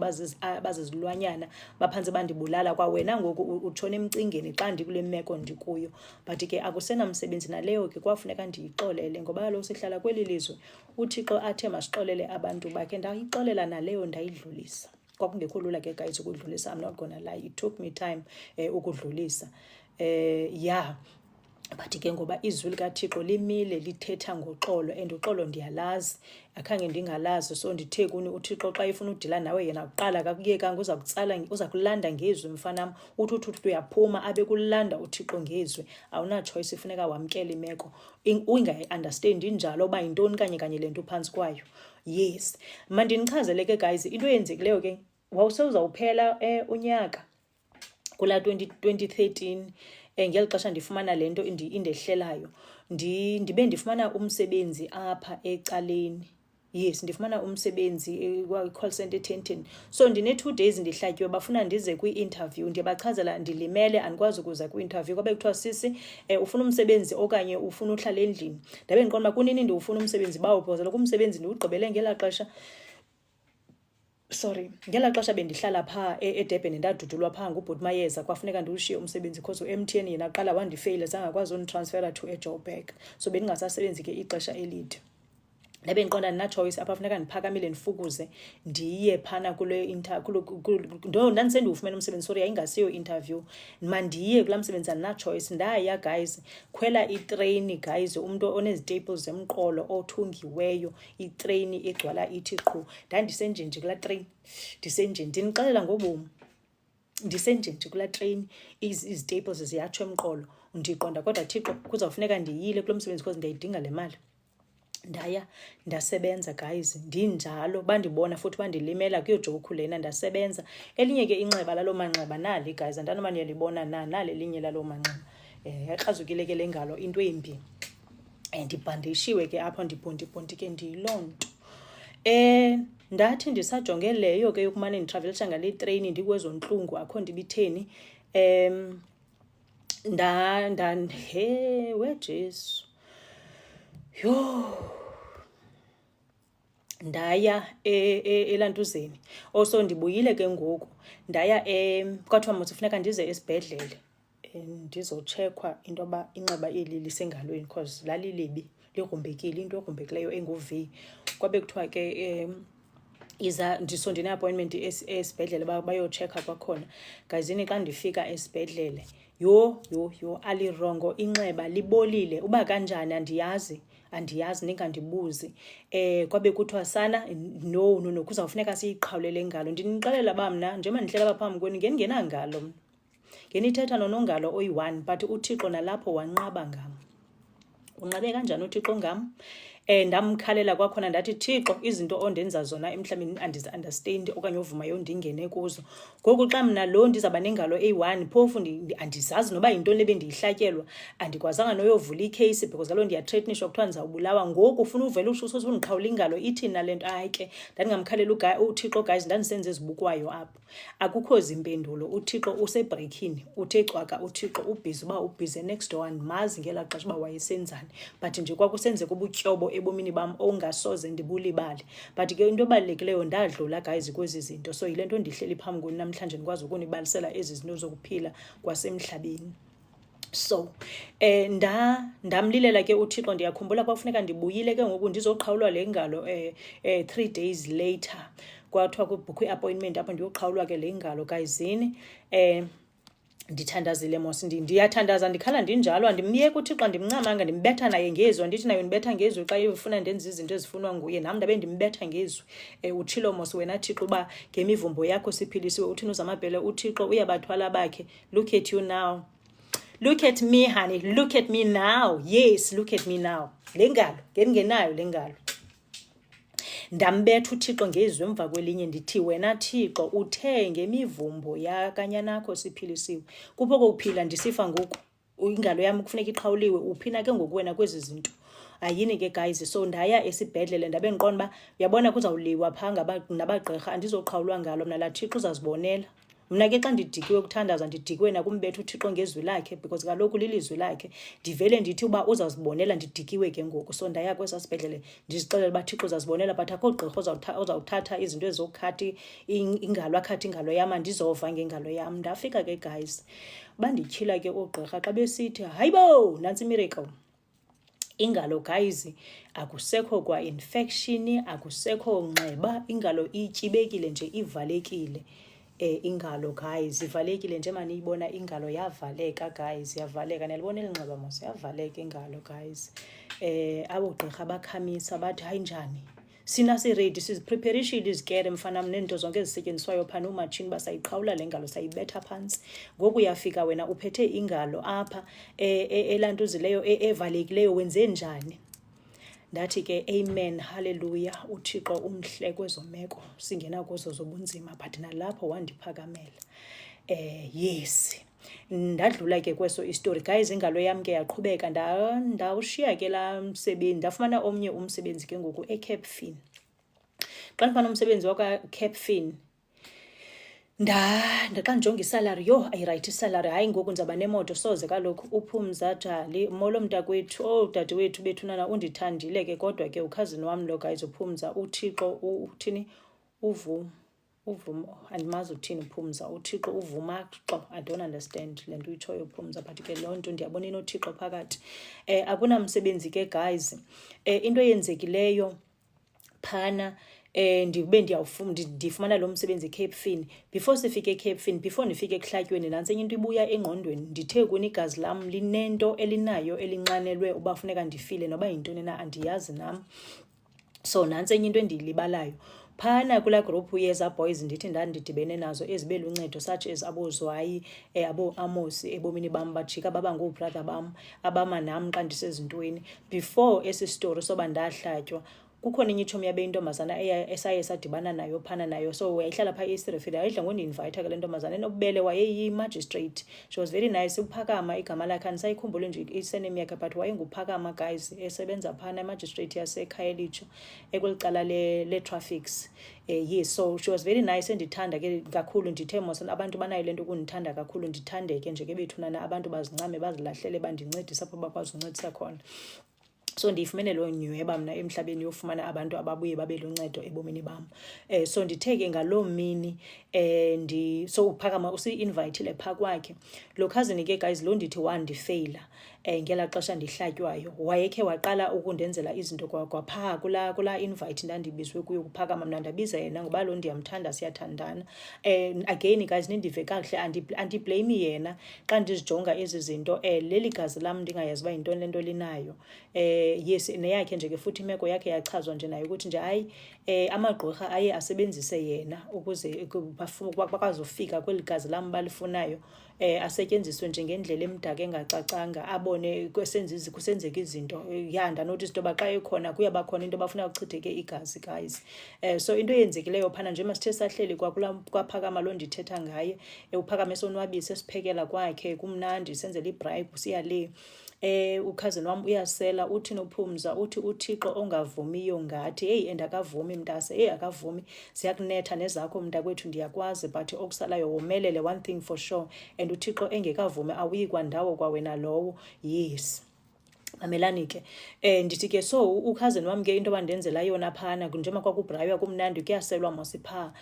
bazizilwanyana baphantse bandibulala. Kwawena ngoku utshona emcingeni xa ndikule meko ndikuyo. But ke akusenamsebenzi naleyo ke kwafuneka ndiyixolele ngoba kaloku sihlala kweli lizwe uThixo athe masixolele abantu bakhe. Ndayixolela naleyo ndayidlulisa. Kwakungekho lula ke guys ukudlulisa. I'm not gonna lie, it took me time ukudlulisa. Yeah, but ke ngoba izwi likaThixo limile lithetha ngoxolo, and uxolo ndiyalazi, akhange ndingalazi. So ndithe kuni uThixo xa efuna udila nawe yena kuqala akakuyekanga, uza kulanda ngezwi mfanam. Uthi uyaphuma abe kulanda uThixo ngezwi. Awuna-choice, ifuneka wamkele imeko ungayi-understandi njalo uba yintoni kanye le nto phantsi kwayo. Yes, mandinichazele ke guys into eyenzekileyo ke. Wawusewuzawuphela unyaka kulaa 2013. Ngeli xesha ndifumana le nto indehlelayo ndibe ndifumana umsebenzi apha ecaleni. Yes, ndifumana umsebenzi kwa-call center eTenton. So ndine-2 days ndihlatyiwe, bafuna ndize kwi-interview. Ndiyabachazela ndilimele andikwazi ukuza kwi-interview. Kwabe kuthiwa sisi ufuna umsebenzi okanye ufuna uhlala endlini. Ndabe ndiqonda uba kunini ndiwufuna umsebenzi bawuphozela kumsebenzi ndiwugqibele ngela xesha. Ngela xesha bendihlala phaa eDurban ndadudulwa phaa ngubhuti Mayeza. Kwafuneka ndiwushiye umsebenzi because u-MTN yena qala wandifeyila zangakwazi unditransfera to eJoburg. So bendingasasebenzi ke ixesha elide. Ndabe ndiqonda andina-choice apha, funeka ndiphakamile ndifukuze ndiye phana kule ndandisendiwufumene umsebenzi. Yayingasiyo interview, mandiye kulaa msebenzi, andina-choice. Ndaya guys, khwela itreyini guys, umntu onezitaples zemqolo othungiweyo, itreyini egcwala ithi qhu. Ndandisenjenje kulaa treyini, ndinixelela ngobomi, ndisenjenje kulaa treyini, izitaples ziyatsho emqolo. Ndiqonda kodwa Thixo kuzawufuneka ndiyile kulo msebenzi because ndiyayidinga le mali. ndaya ndasebenza guys, ndinjalo bandibona futhi bandilimela kuyo joke lena, ndasebenza. Elinye ke inxeba lalo manxeba nali guys, andanoma niyalibona nali elinye lalo manxeba. Yaxazukile ke le ngalo into embi. Ndibhandishiwe ke apha, ndibhondi ke ndiyiloo nto. Ndathi ndisajonge leyo ke yokumane nditravelisha ngale train ndikwezo ntlungu akho ndibitheni. Jesu. Ndaya eLantuzeni. Also ndibuyile ke ngoku ndaya kwathiwa mosifuneka ndize esibhedlele ndizocheckwa into yoba inxeba eli lisengalweni because lalilibi, ligrumbekile, into egrumbekileyo engu-V. Kwabe kuthiwa ke ndine-appointment esibhedlele bayochecka kwakhona. Gazini xa ndifika esibhedlele, alirongo inxeba, libolile. Uba kanjani andiyazi ningandibuzi. Kwabe kuthiwa sana no kuzawufuneka siyiqhawulele ngalo. Ndinixelela uba mna njengoba ndihlela apha phambi kwenu ngengenangalo mna, ngenithetha nonongalo oyi-1, but uThixo nalapho wanqaba ngam. Unqabe kanjani uThixo ngam? Ndamkhalela kwakhona ndathi, Thixo, izinto ondenza zona emhlabeni andizi-understand okanye ovumayo ndingene kuzo. Ngoku xa mna lo ndizawuba nengalo eyi-1 phofu andizazi noba yintoni le bendiyihlatyelwa, andikwazanga noyovula ikheyisi because kaloku ndiyathretnishwa kuthiwa ndizawubulawa. Ngoku ufuna uvele usundiqhawula ingalo, ithini na le nto? Hayi ke ndandingamkhalela uThixo guys, ndandisenza ezibukwayo apho. Akukho zimpendulo, uThixo usebreakhini, uthe cwaka uThixo, ubhizi uba ubhizi next door, andimazi ngelaa xesha uba wayesenzani, but nje kwakusenzeka ubutyobo ebomini bam ongasoze ndibulibale. But ke into ebalulekileyo ndadlula guys kwezi zinto, so yile nto ndihleli phambi kwenu namhlanje ndikwazi ukunibalisela ezi zinto zokuphila kwasemhlabeni. So ndamlilela ke uThixo. Ndiyakhumbula kwakufuneka ndibuyile ke ngoku ndizoqhawulwa le ngalo 3 days later. Kwathiwa kubhukhwe i-appointment apho ndiyoqhawulwa ke le ngalo guyzini. Ndithandazile mos, ndiyathandaza, ndikhala ndinjalo, andimyeka uThixo, ndimncamanga, ndimbetha naye ngezwi. Andithi nayo ndibetha ngezwi xa efuna ndenza izinto ezifunwa nguye, nam ndabe ndimbetha ngezwi. Utshilo mos wena Thixo uba ngemivumbo yakho siphilisiwe. Uthini uzamabhele? UThixo uyabathwala bakhe. Look at you now. Look at me honey, look at me now. Yes, look at me now. Le ngalo ngenayo le ngalo. Ndambetha uThixo ngezwi emva kwelinye ndithi, wena Thixo uthe ngemivumbo yakanyanakho siphilisiwe. Kupho kokuphila ndisifa ngoku, ingalo yam kufuneka iqhawuliwe. Uphina ke ngoku wena kwezi zinto? Ayini ke guys. So ndaya esibhedlele ndabe ndiqonda uba uyabona kuzawuliwa phaa nabagqirha, andizoqhawulwa ngalo mna, laa Thixo uzazibonela. Mna ke xa ndidikiwe kuthandaza ndidikiwe nakumbetha uThixo ngezwi lakhe because kaloku lilizwi lakhe. Ndivele ndithi uba uzazibonela, ndidikiwe ke ngoku. So ndaya kwesa sibhedlele ndizixelela uba Thixo uzazibonela, but akho gqirha ozawuthatha izinto ezokukhatha ingalo, akhatha ingalo yam, andizova ngengalo yam. Ndafika ke guys, bandityhila ke oogqirha xa besithi hayibo nantsi imiracle. Ingalo guys akusekho kwa infection, akusekho nxeba, ingalo ityibekile nje, ivalekile. Ingalo guys ivalekile nje, maniyibona ingalo yavaleka guys, yavaleka. Niyalibona elinxeba mos, yavaleka ingalo guys. Abo gqirha bakhamisa bathi hayi njani, sina si-ready, sizipreparishile izikere mfanam nento zonke ezisetyenziswayo phana, umatshini basayiqhawula le ngalo, sayibetha phantsi. Ngoku uyafika wena uphethe ingalo apha elantuzileyo evalekileyo, wenze njani? Ndathi ke amen, haleluya, uThixo umhle kwezo meko singena kuzo zobunzima, but nalapho wandiphakamela. Yes, ndadlula ke kweso istory guys. Ingalo yam ke yaqhubeka, ndawushiya ke laa msebenzi, ndafumana omnye umsebenzi ke ngoku eCapfin. Xa ndifana umsebenzi wakwaCapfin xa ndijonga isalari, ayirayithi isalari. Hayi ngoku ndizawuba nemoto, soze kaloku. UPhumza Jali, molo mntakwethu, dadewethu bethunana, undithandile ke kodwa ke ukhazini wam lo guys uPhumza. uThixo uthini andimazi uthini uPhumza. uThixo uvumaxo, I don't understand le nto uyitshoyo uPhumza, but ke loo nto ndiyabona inoThixo phakathi. Akunamsebenzi ke guys. Into eyenzekileyo phana ndifumana lo msebenzi eCapfin. Before sifike eCapfin, before ndifike ekuhlatyweni, nantsi enye into ibuya engqondweni. Ndithe kuni igazi lam linento elinayo elinqanelwe uba funeka ndifile, noba yintoni na andiyazi nam. So nantsi enye into endiyilibalayo, phana kulaa group yeza boys ndithi ndandidibene nazo ezibeluncedo such as abozwayi abo-Amos ebomini bam bajika baba ngoobrother bam abama nam xa ndisezintweni before esi story soba ndahlatywa. Kukhona enye itshomi yabe intombazana esaye sadibana nayo phana nayo, so wayehlala phaa e-Easterfield, yayidla ngondinvayitha ke le ntombazana enobubele, wayeyi-magistrate. She was very nice. uPhakama igama lakhe andisayikhumbuli nje isenem yakhe, but wayenguPhakama guys, esebenza phana emagistrate yaseKhayelitsha ekweli cala le-traffics. Yes, so she was very nice, endithanda ke kakhulu. Ndithe mos abantu banayo le nto ukundithanda kakhulu, ndithandeke nje ke bethunana, abantu bazincame bazilahlele bandincedisa apho bakwazi uncedisa khona. So ndiyifumene loo nyweba mna emhlabeni yofumana abantu ababuye babe luncedo ebomini bam. So nditheke ngaloo mini so uPhakama usi-invayithile phaa kwakhe. Lo cousin ke guys lo ndithi wandifeyila ngelaa xesha ndihlatywayo, wayekhe waqala ukundenzela izinto kwaphaa kulaa invite ndandibizwe kuyo kuPhakama. Mna ndabiza yena ngoba lo ndiyamthanda, siyathandana. Again guys nindive kakuhle, andiblame yena xa ndizijonga ezi zinto. Leli gazi lam ndingayazi uba yintoni le nto linayo. Yes, neyakhe nje ke futhi imeko yakhe yachazwa nje nayo ukuthi nje hayi amagqirha aye asebenzise yena ukuze bakazofika kweli gazi lam balifunayo, asetyenziswe nje ngendlela emdaka engacacanga, abone kusenzeka izinto. Ya ndanotice into yoba xa ekhona kuyaba khona into bafuna uchitheke igazi guys. So into eyenzekileyo phana nje masithe sahleli kwaPhakama lo ndithetha ngaye, uPhakama esonwabisa, esiphekela kwakhe kumnandi, senzela ibribe siya le. Ukhazini wam uyasela, uthi noPhumza, uthi uThixo ongavumiyo ngathi, heyi endakavumi mntase, heyi akavumi, ziyakunetha nezakho mntakwethu ndiyakwazi, but okusalayo womelele, one thing for sure, and uThixo engekavumi awuyi kwandawo kwawena lowo. Yes. Mamelani ke. Ndithi ke so ukhazini wam ke into bandenzela yona phana njengoba kwakubraywa kumnandi kuyaselwa mos phaa.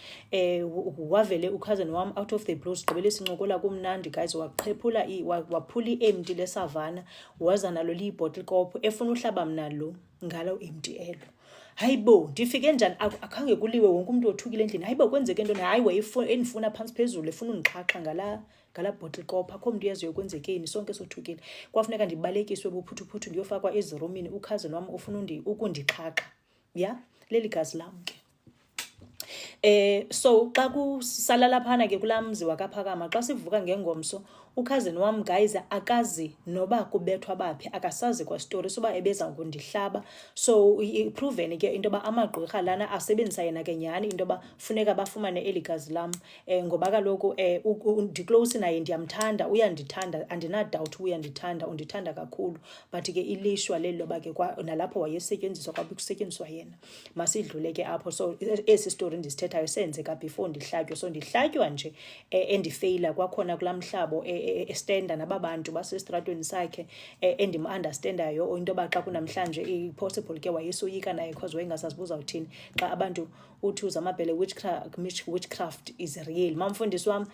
Wavele ukhazini wam out of the blue sigqibele sincokola kumnandi guys, waphula i-empty lesavana, waza nalo liyi-bottle kop efuna uhlaba mna lo ngalo empty elo. Hayibo ndifike njani, akhange kuliwe wonke umuntu othukile endlini. Hayibo kwenzeke into hayi endifuna phantsi phezulu, efuna undiqhaqha ngala bottle kop, akho mntu yaziyo kwenzekeni, sonke sothukile. Kwafuneka ndibalekiswe buphuthuphuthu ndiyofakwa ezirumini, ukhazini wam ufuna ukundixhaqha. Ya leli gazi lam ke. So xa kusalala phana ke kulaa mzi wakaPhakama, xa sivuka ngengomso, ukhazini wam guys akazi noba kubethwa baphi, akasazi kwa story soba ebeza kundihlaba. So iproven ke into yoba amagqirha lana asebenzisa yena ke nyhani into yoba funeka bafumane eli gazi lam, ngoba kaloku ndiclose naye, ndiyamthanda, uyandithanda, andinadoubt uyandithanda, undithanda kakhulu. But ke ilishwa leli loba ke nalapho wayesetyenziswa kwabe kusetyenziswa yena. Masidlule ke apho. So esi story ndisithethayo senzeka before ndihlatywa. So ndihlatywa nje endifeyila kwakhona kulaa mhlabo estenda nababantu basestratweni sakhe endim-understandayo, into yoba xa kunamhlanje i-possible ke wayesoyika naye because wayengasazibuza uthini xa abantu uthi uzamabhele witchcraft is real. Mamfundisi wam,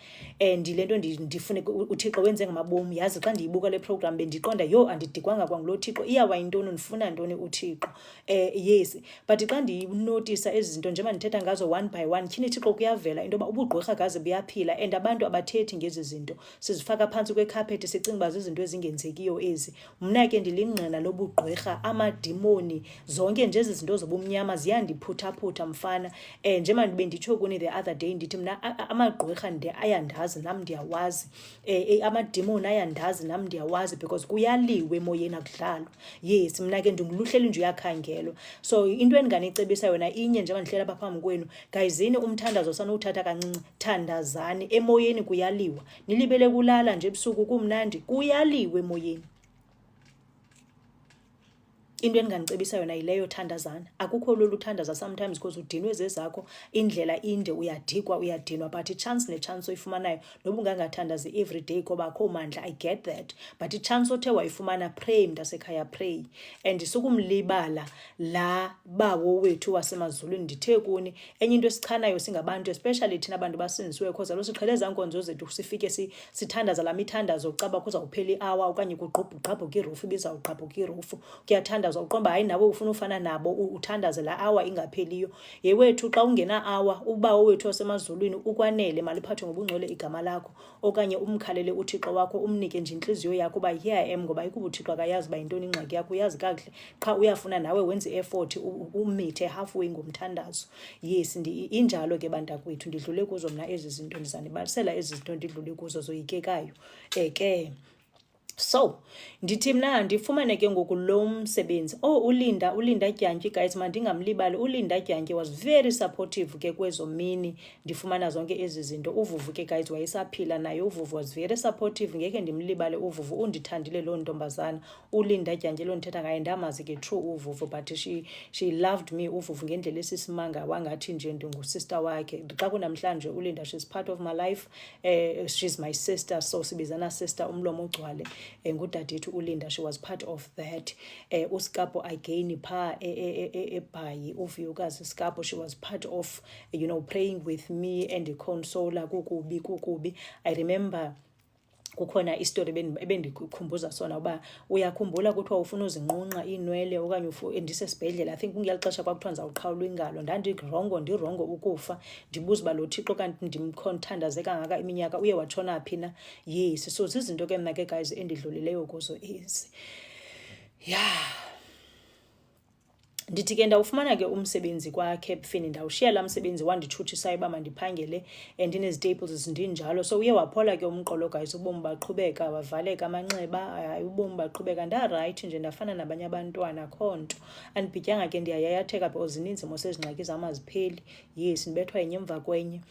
ndile nto ndifune uThixo wenze ngamabomi. Yazi xa ndiyibuka le program bendiqonda yo andidikwanga kwangulo Thixo, iyawa yintoni, ndifuna ntoni uThixo. Yes, but xa ndinotisa ezi zinto njengoba ndithetha ngazo one by one, tyhini Thixo kuyavela into yoba ubugqirha gaze buyaphila and abantu abathethi ngezi zinto, sizifaka phantsi kwekhaphethi sicinga uba zizinto ezingenzekiyo ezi. Mna ke ndilingqina lobugqirha, amadimoni, zonke nje ezi zinto zobumnyama ziyandiphuthaphutha mfana. Njengoba benditsho kuni the other day ndithi mna amagqirha ayandazi nam ndiyawazi, amadimoni ayandazi nam ndiyawazi, because kuyaliwe emoyeni akudlalwa. Yes, mna ke ndinguluhleli nje uyakhangelwa. So into endinganicebisa yona inye njengoba ndihlela apha phambi kwenu, gayizini umthandazo sanowuthatha kancinci, thandazani. Emoyeni kuyaliwa, nilibele kulala nje ebusuku kumnandi, kuyaliwe emoyeni. Into endinganicebisa yona yileyo, thandazana. Akukho lula uthandaza sometimes because udinwe zezakho, indlela inde, uyadinwa, but ichance nechance oyifumanayo noba ungangathandazi every day ngoba akho mandla, I get that, but ichance othe wayifumana, pray mntasekhaya, pray. And sukumlibala la bawo wethu wasemazulwini. Ndithe kuni enye into esichanayo singabantu, especially thina abantu basindisiweyo, because alo siqhele ezankonzo zethu sifike sithandaza la mithandazo caba kuzawuphela i-hour okanye kugqabhuka irufu, ibizawugqabhuka irufu, kuyathandaza uzawuqomba hayi nawe ufuna ufana nabo uthandaze la hour ingapheliyo. Yewethu xa ungena hour uba owethu wasemazulwini ukwanele maliphathwe ngobungcwele igama lakho, okanye umkhalele uThixo wakho umnike nje inhliziyo yakho uba here I am, ngoba ikuba uThixo akayazi uba yintoni ingxaki yakho, uyazi kakuhle qha uyafuna nawe wenze i-effort umithe halfway ngomthandazo. Yes, injalo ke bantakwethu, ndidlule kuzo mna ezi zinto, ndizanibalisela ezi zinto ndidlule kuzo zoyikekayo ke. So ndithi mna ndifumane ke ngoku lo msebenzi. Ulinda Dyantyi, guys, mandingamlibali. Ulinda Dyantyi was very supportive ke kwezo mini ndifumana zonke ezi zinto. Uvuvu ke guys wayesaphila naye. Uvuvu was very supportive, ngeke ndimlibale Uvuvu. Undithandile loo ntombazana Ulinda Dyantyi, lo ndithetha ngaye ndamazi ke true Uvuvu, but she loved me Uvuvu ngendlela esisimanga, wangathi nje ndingusister wakhe. Xa kunamhlanje Ulinda, she's part of my life. She's my sister, so sibizana sister umlomo ugcwale. Ngudadethu Ulinda, she was part of that. Uskapo again pha eBhayi, uVuyokazi Skapo, she was part of, praying with me and consola kukubi. I remember kukhona istory ebendikhumbuza sona uba uyakhumbula kuthiwa ufuna uzinqunqa iinwele okanye ndisesibhedlela, I think kungexesha kwakuthiwa ndizawuqhawulwa ingalo, ndirongo ukufa, ndibuza uba lo Thixo kanti ndimthandaze kangaka iminyaka uye watshona phi na. Yes, so zizinto ke mna ke guys endidlulileyo kuzo ezi. Ndithi ke ndawufumana ke umsebenzi kwaCape Fin, ndawushiya laa msebenzi wanditshutshisayo uba mandiphangele ndinezitaples ndinjalo. So uye waphola ke umqolo guys, ubomi baqhubeka, wavaleka amanxeba, ubomi baqhubeka. Ndarayithi nje ndafana nabanye abantwana, akho nto. Andibhityanga ke ndiyayayatheka because zininzi mos ezingxaki zam azipheli. Yes, ndibethwa yenye emva kwenye.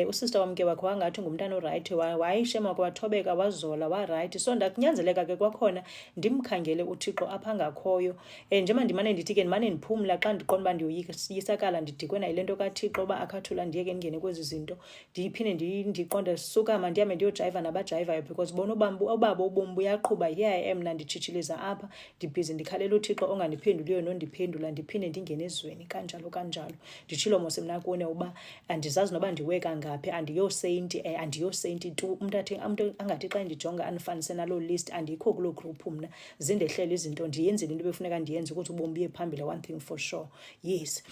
Usister wam ke wakhe wangathi ngumntana orayithi, wayishema kwathobeka wazola warayithi. So ndakunyanzeleka ke kwakhona ndimkhangele uThixo apha ngakhoyo. Njengoba ndimane ndithi ke ndimane ndiphumla xa ndiqonda uba ndiyoyisakala ndidikwe nayo le nto kaThixo uba akhathula ndiyeke ndingene kwezi zinto. Ndiphinde ndiqonde sukama ndihambe ndiyojayiva nabajayivayo because bona obabo ubomi buyaqhuba. Here I am mna nditshitshiliza apha, ndibhizi ndikhalela uThixo ongandiphenduliyo nondiphendula, ndiphinde ndingene ezweni kanjalo. Nditshilo mos mna kune uba andizazi noba ndiweka ngaphi, andiyosenti tu. Umntu angathi xa ndijonga andifanise naloo list, andikho kuloo group mna. Zindehlela izinto, ndiyenzile into befuneka ndiyenze ukuthi ubomi buye phambili, one thing for sure. Yes,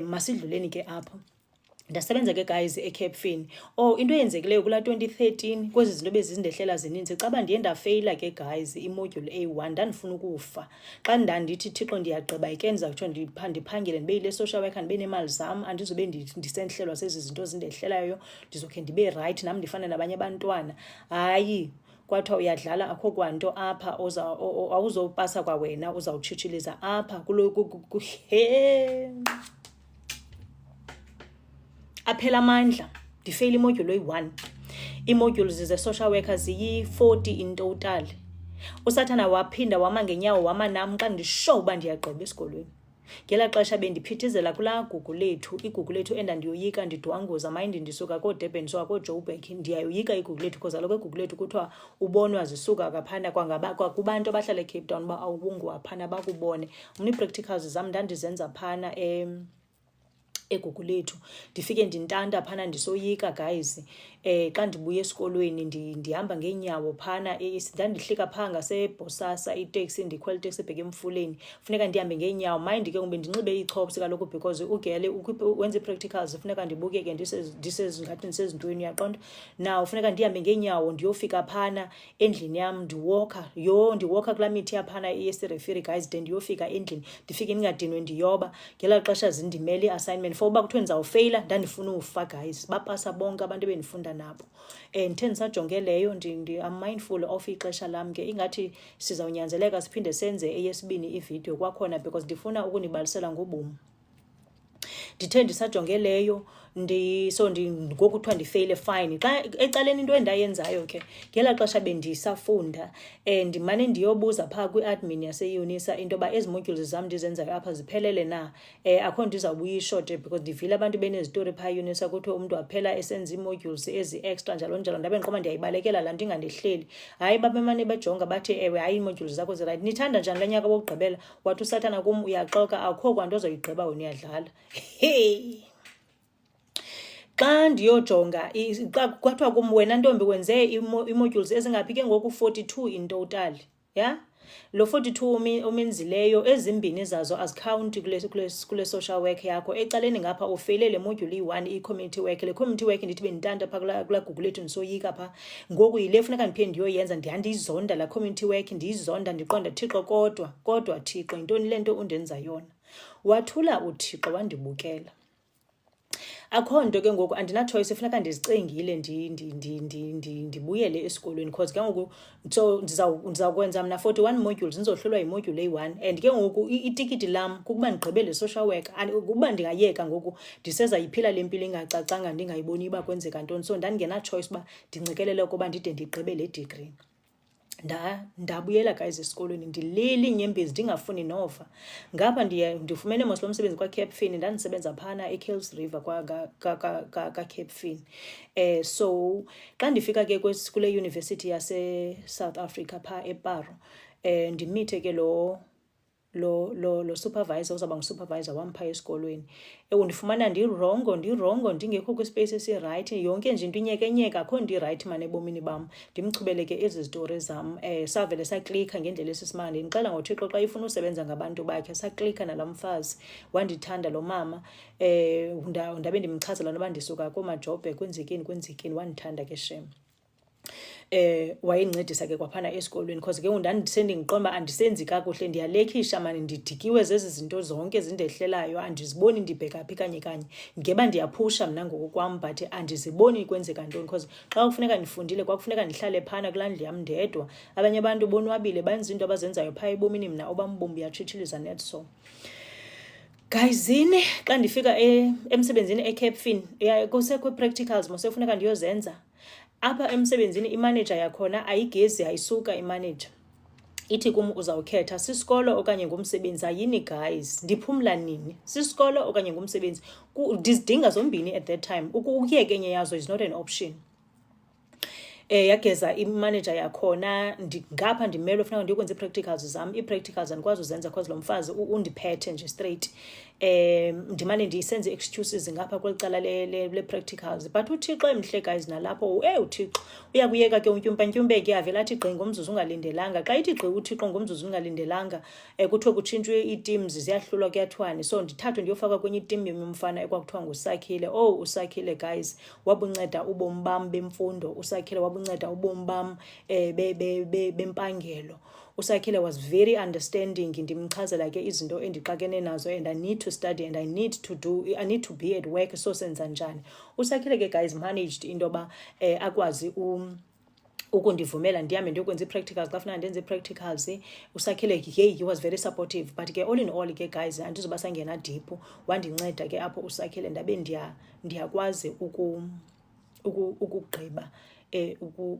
masidluleni ke apha. Ndasebenza ke guys eCape Fin. Into eyenzekileyo kula 2013 kwezi zinto bezindehlela zininzi, xa ndiye ndafeyila ke guys imodule A1 ndandifuna ukufa. Xa ndandithi Thixo ndiyagqiba ke ndizawutsho ndiphangele ndibe yile social worker, ndibe nemali zam, andizobe ndisenhlelwa zezi zinto zindehlelayo, ndizokhe ndibe right nam ndifane nabanye abantwana. Hayi, kwathiwa uyadlala akho kwanto apha, awuzopasa kwa wena, uzawutshitshiliza apha aphela amandla. Ndifeyile imodule oyi-1. Ii-modules ze-social worker ziyi-40 in total. Usathana waphinda wama ngenyawo wama nam xa ndisho uba ndiyagqiba esikolweni. Ngela xesha bendiphithizela kulaa gugu lethu, igugu lethu endandiyoyika ndidwanguza, mayindi ndisuka kooDurban ndisuka kooJoburg, ndiyayoyika igugu lethu because kaloku igugu lethu kuthiwa ubonwa zisuka kaphana kwakubantu abahlala eCape Town uba awubunguwaphana bakubone. Mna ii-practicals zam ndandizenza phana egugu lethu. Ndifike ndintanta phana ndisoyika guys. Xa ndibuya esikolweni ndihamba ngeenyawo phana, ndandihlika phaa ngaseBosasa iteksi, ndikhwela iteksi ebheke Emfuleni, funeka ndihambe ngeenyawo. Mind ke ngoku ndinxibe iichops kaloku because ugele wenza ii-practicals funeka ndibukeke ngathi ndisezintweni, uyaqonda. Now funeka ndihambe ngeenyawo ndiyofika phana endlini yam, ndiwokha kulaa mithi yaphana yesirefiri guys, de ndiyofika endlini, ndifike ndingadinwe ndiyoba. Ngela xesha zindimele i-assignment for uba kuthiwe ndizawufeyila, ndandifuna ufa guys. Bapasa bonke abantu ebendifunda nabo. Ndithe ndisajonge leyo I'm mindful of ixesha lam ke, ingathi sizawunyanzeleka siphinde senze eyesibini ivideo kwakhona because ndifuna ukunibalisela ngobomi. Ndithe ndisajonge leyo ngoku kuthiwa ndifeyile fine. Xa ecaleni into endayenzayo ke ngela xesha bendisafunda, ndimane ndiyobuza phaa kwi-admin yaseUNISA into yoba ezi modules zam ndizenzayo apha ziphelele na. Akho nto izawubuya ishote because ndivile abantu benezitori phaa eUNISA kuthiwa umntu waphela esenza ii-modules ezi-extra njalo ndabe ndiqoma ndiyayibalekela laa nto ingandehleli. Hayi, babemane bejonga bathi ewe hayi ii-modules zakho zirayithi. Nithanda njani le nyaka wokugqibela? Wathi usathana kum uyaxoka, akho kwanto ozoyigqiba wena uyadlala. Hey, xa ndiyojonga kwathiwa kum wena ntombi wenze ii-modules ezingaphi ke ngoku 42 in total. ya lo 42 omenzileyo ezimbini zazo azikhawunti kule social work yakho. Ecaleni ngapha ufeyile le module i1 i-community work. Le community work ndithi bendintanta pha kula Google lethu ndisoyika pha. Ngoku yile funeka ndiphinde ndiyoyenza, ndiyandiyizonda la community work, ndiyizonda ndiqonda Thixo kodwa Thixo yintoni le nto undenza yona. Wathula uThixo wandibukela. Akho nto ke ngoku andina-choice, funeka ndizicingile ndibuyele esikolweni because ke ngoku so ndizawukwenza mna 41 modules, ndizohlulwa yimodule eyi-1 and ke ngoku itikiti lam kukuba ndigqibele social work. Ukuba ndingayeka ngoku ndiseza yiphila le mpilo ingacacanga ndingayiboni uba kwenzeka ntoni. So ndandingena-choice uba ndincikelele ukuba ndide ndigqibe le degree. Ndabuyela guys esikolweni ndilile inyembezi ndingafuni nova. Ngapha ndifumene mos lo msebenzi kwaCape Fin, ndandisebenza phana eKills River kaCape Fin. So xa ndifika ke kule university yase-South Africa pha eParo, ndimithe ke lo supervisor uzawuba ngusupervisor wam phaa esikolweni. Undifumana ndirongo ndingekho kwispace esirayithi, yonke nje into inyekenyeka, akho nto irayithi mani ebomini bam. Ndimchubele ke ezi zitori zam. Savele saklika ngendlela esisimanga. Ndindixela ngoThixo xa ifuna usebenza ngabantu bakhe. Saklika nala mfazi, wandithanda lo mama. Ndabe ndimchazela noba ndisuka koomaJobe, kwenzekeni, wandithanda ke shem. Wayencedisa ke kwaphana esikolweni because ke ndandisendingiqonda uba andisenzi kakuhle, ndiyalekhisha mani, ndidikiwe zezi zinto zonke zindehlelayo, andiziboni ndibheka phi kanye ngeba ndiyaphusha mna ngokukwam but andiziboni kwenzeka ntoni because xa kufuneka ndifundile kwakufuneka ndihlale phana kulaa ndlu yam ndedwa. Abanye abantu bonwabile benza into abazenzayo phaa ebomini, mna obam ubomi buyatshitshiliza net. So guyzini xa ndifika emsebenzini eCape Fin kusekho practicals mosefuneka ndiyozenza. Apha emsebenzini imanager yakhona ayigezi, ayisuka imanager. Ithi kum uzawukhetha sisikolo okanye ngumsebenzi. Ayini guys, ndiphumla nini? Sisikolo okanye ngumsebenzi? Ndizidinga zombini at that time. Ukuyeka enye yazo is not an option. Yageza imanager yakhona, ngapha ndimelwe funeka ndiyokwenza ii-practicals zam. Ii-practicals andikwazi uzenza because lo mfazi undiphethe nje straight. Ndimane ndisenze excuses ngapha kweli cala le-practicals. But uThixo emhle guys nalapho, uThixo uyakuyeka ke untyumpantyumpe ke avela athi gqi ngomzuzu ungalindelanga. Xa ithi gqi uThixo ngomzuzu ungalindelanga, kuthiwe kutshintshwe ii-teams, ziyahlulwa kuyathwane. So ndithathwe ndiyofakwa kwenye iteam yomfana ekwakuthiwa nguSakhile. uSakhile guys wabunceda ubomi bam bemfundo. uSakhile wabunceda ubomi bam bempangelo. uSakhile was very understanding. Ndimchazela ke izinto endixakene nazo and I need to study and I need to be at work. So senza njani? uSakhile ke guys managed into yoba akwazi ukundivumela ndihambe ndiyokwenza ii-practicals. Xa funeka ndenze ii-practicals, uSakhile he was very supportive. But ke all in all ke guys andizoba sangena deep, wandinceda ke apho uSakhile ndabe ndiyakwazi ukugqiba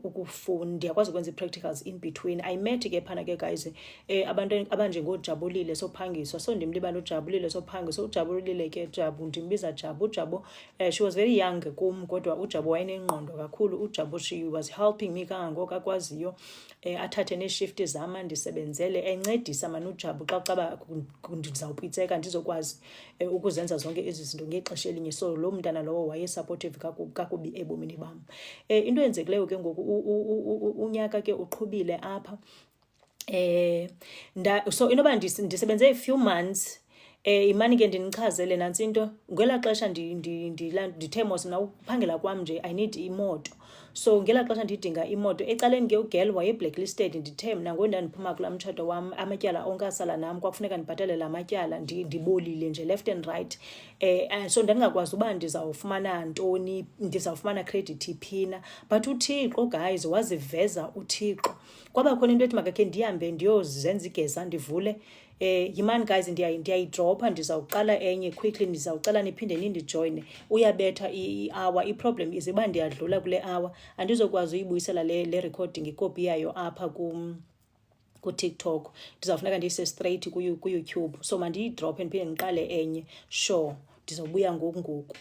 ukufunda, ndiyakwazi ukwenza ii-practicals in between. I met ke phana ke guys abantu abanjengoJabulile Sophangiswa. So ndimlibala uJabulile Sophangiswa. uJabulile ke Jabu, ndimbiza Jabu. She was very young kum kodwa uJabu wayenengqondo kakhulu. uJabu, she was helping me kangangoko akwaziyo. Athathe nee-shift zam ndisebenzele, encedisa mani uJabu xa caba ndizawupitseka ndizokwazi ukuzenza zonke ezi zinto ngexesha elinye. So lo mntana lowo wayesupportive kakubi ebomini bam. Into yenzekileyo ke ngoku unyaka ke uqhubile apha. So inoba ndisebenze a few months. Imani ke ndinichazele nantsi into, ngelaa xesha ndithe mos mna ukuphangela kwam nje I need imoto. So ngelaa xesha ndidinga imoto, ecaleni ke ugirl waye-blacklisted. Ndithe mna ngondandiphuma kulaa mtshato wam, amatyala onke asala nam, kwakufuneka ndibhatale la matyala, ndibolile nje left and right. So ndandingakwazi uba ndizawufumana ntoni, ndizawufumana credit iphina. But uThixo guys waziveza uThixo. Kwaba khona into ethi makakhe ndihambe ndiyozenza igeza ndivule. Yimani guys ndiyayidropha, ndizawuqala enye quickly, ndizawucela niphinde nindijoyine. Uyabetha i-hour. I-problem is uba ndiyadlula kule hour andizokwazi uyibuyisela le recording ikopi yayo apha kuTikTok. Ndizawufuneka ndiyise straight kuYouTube. So mandiyidrophe ndiphinde ndiqale enye. Sure ndizawubuya ngoku.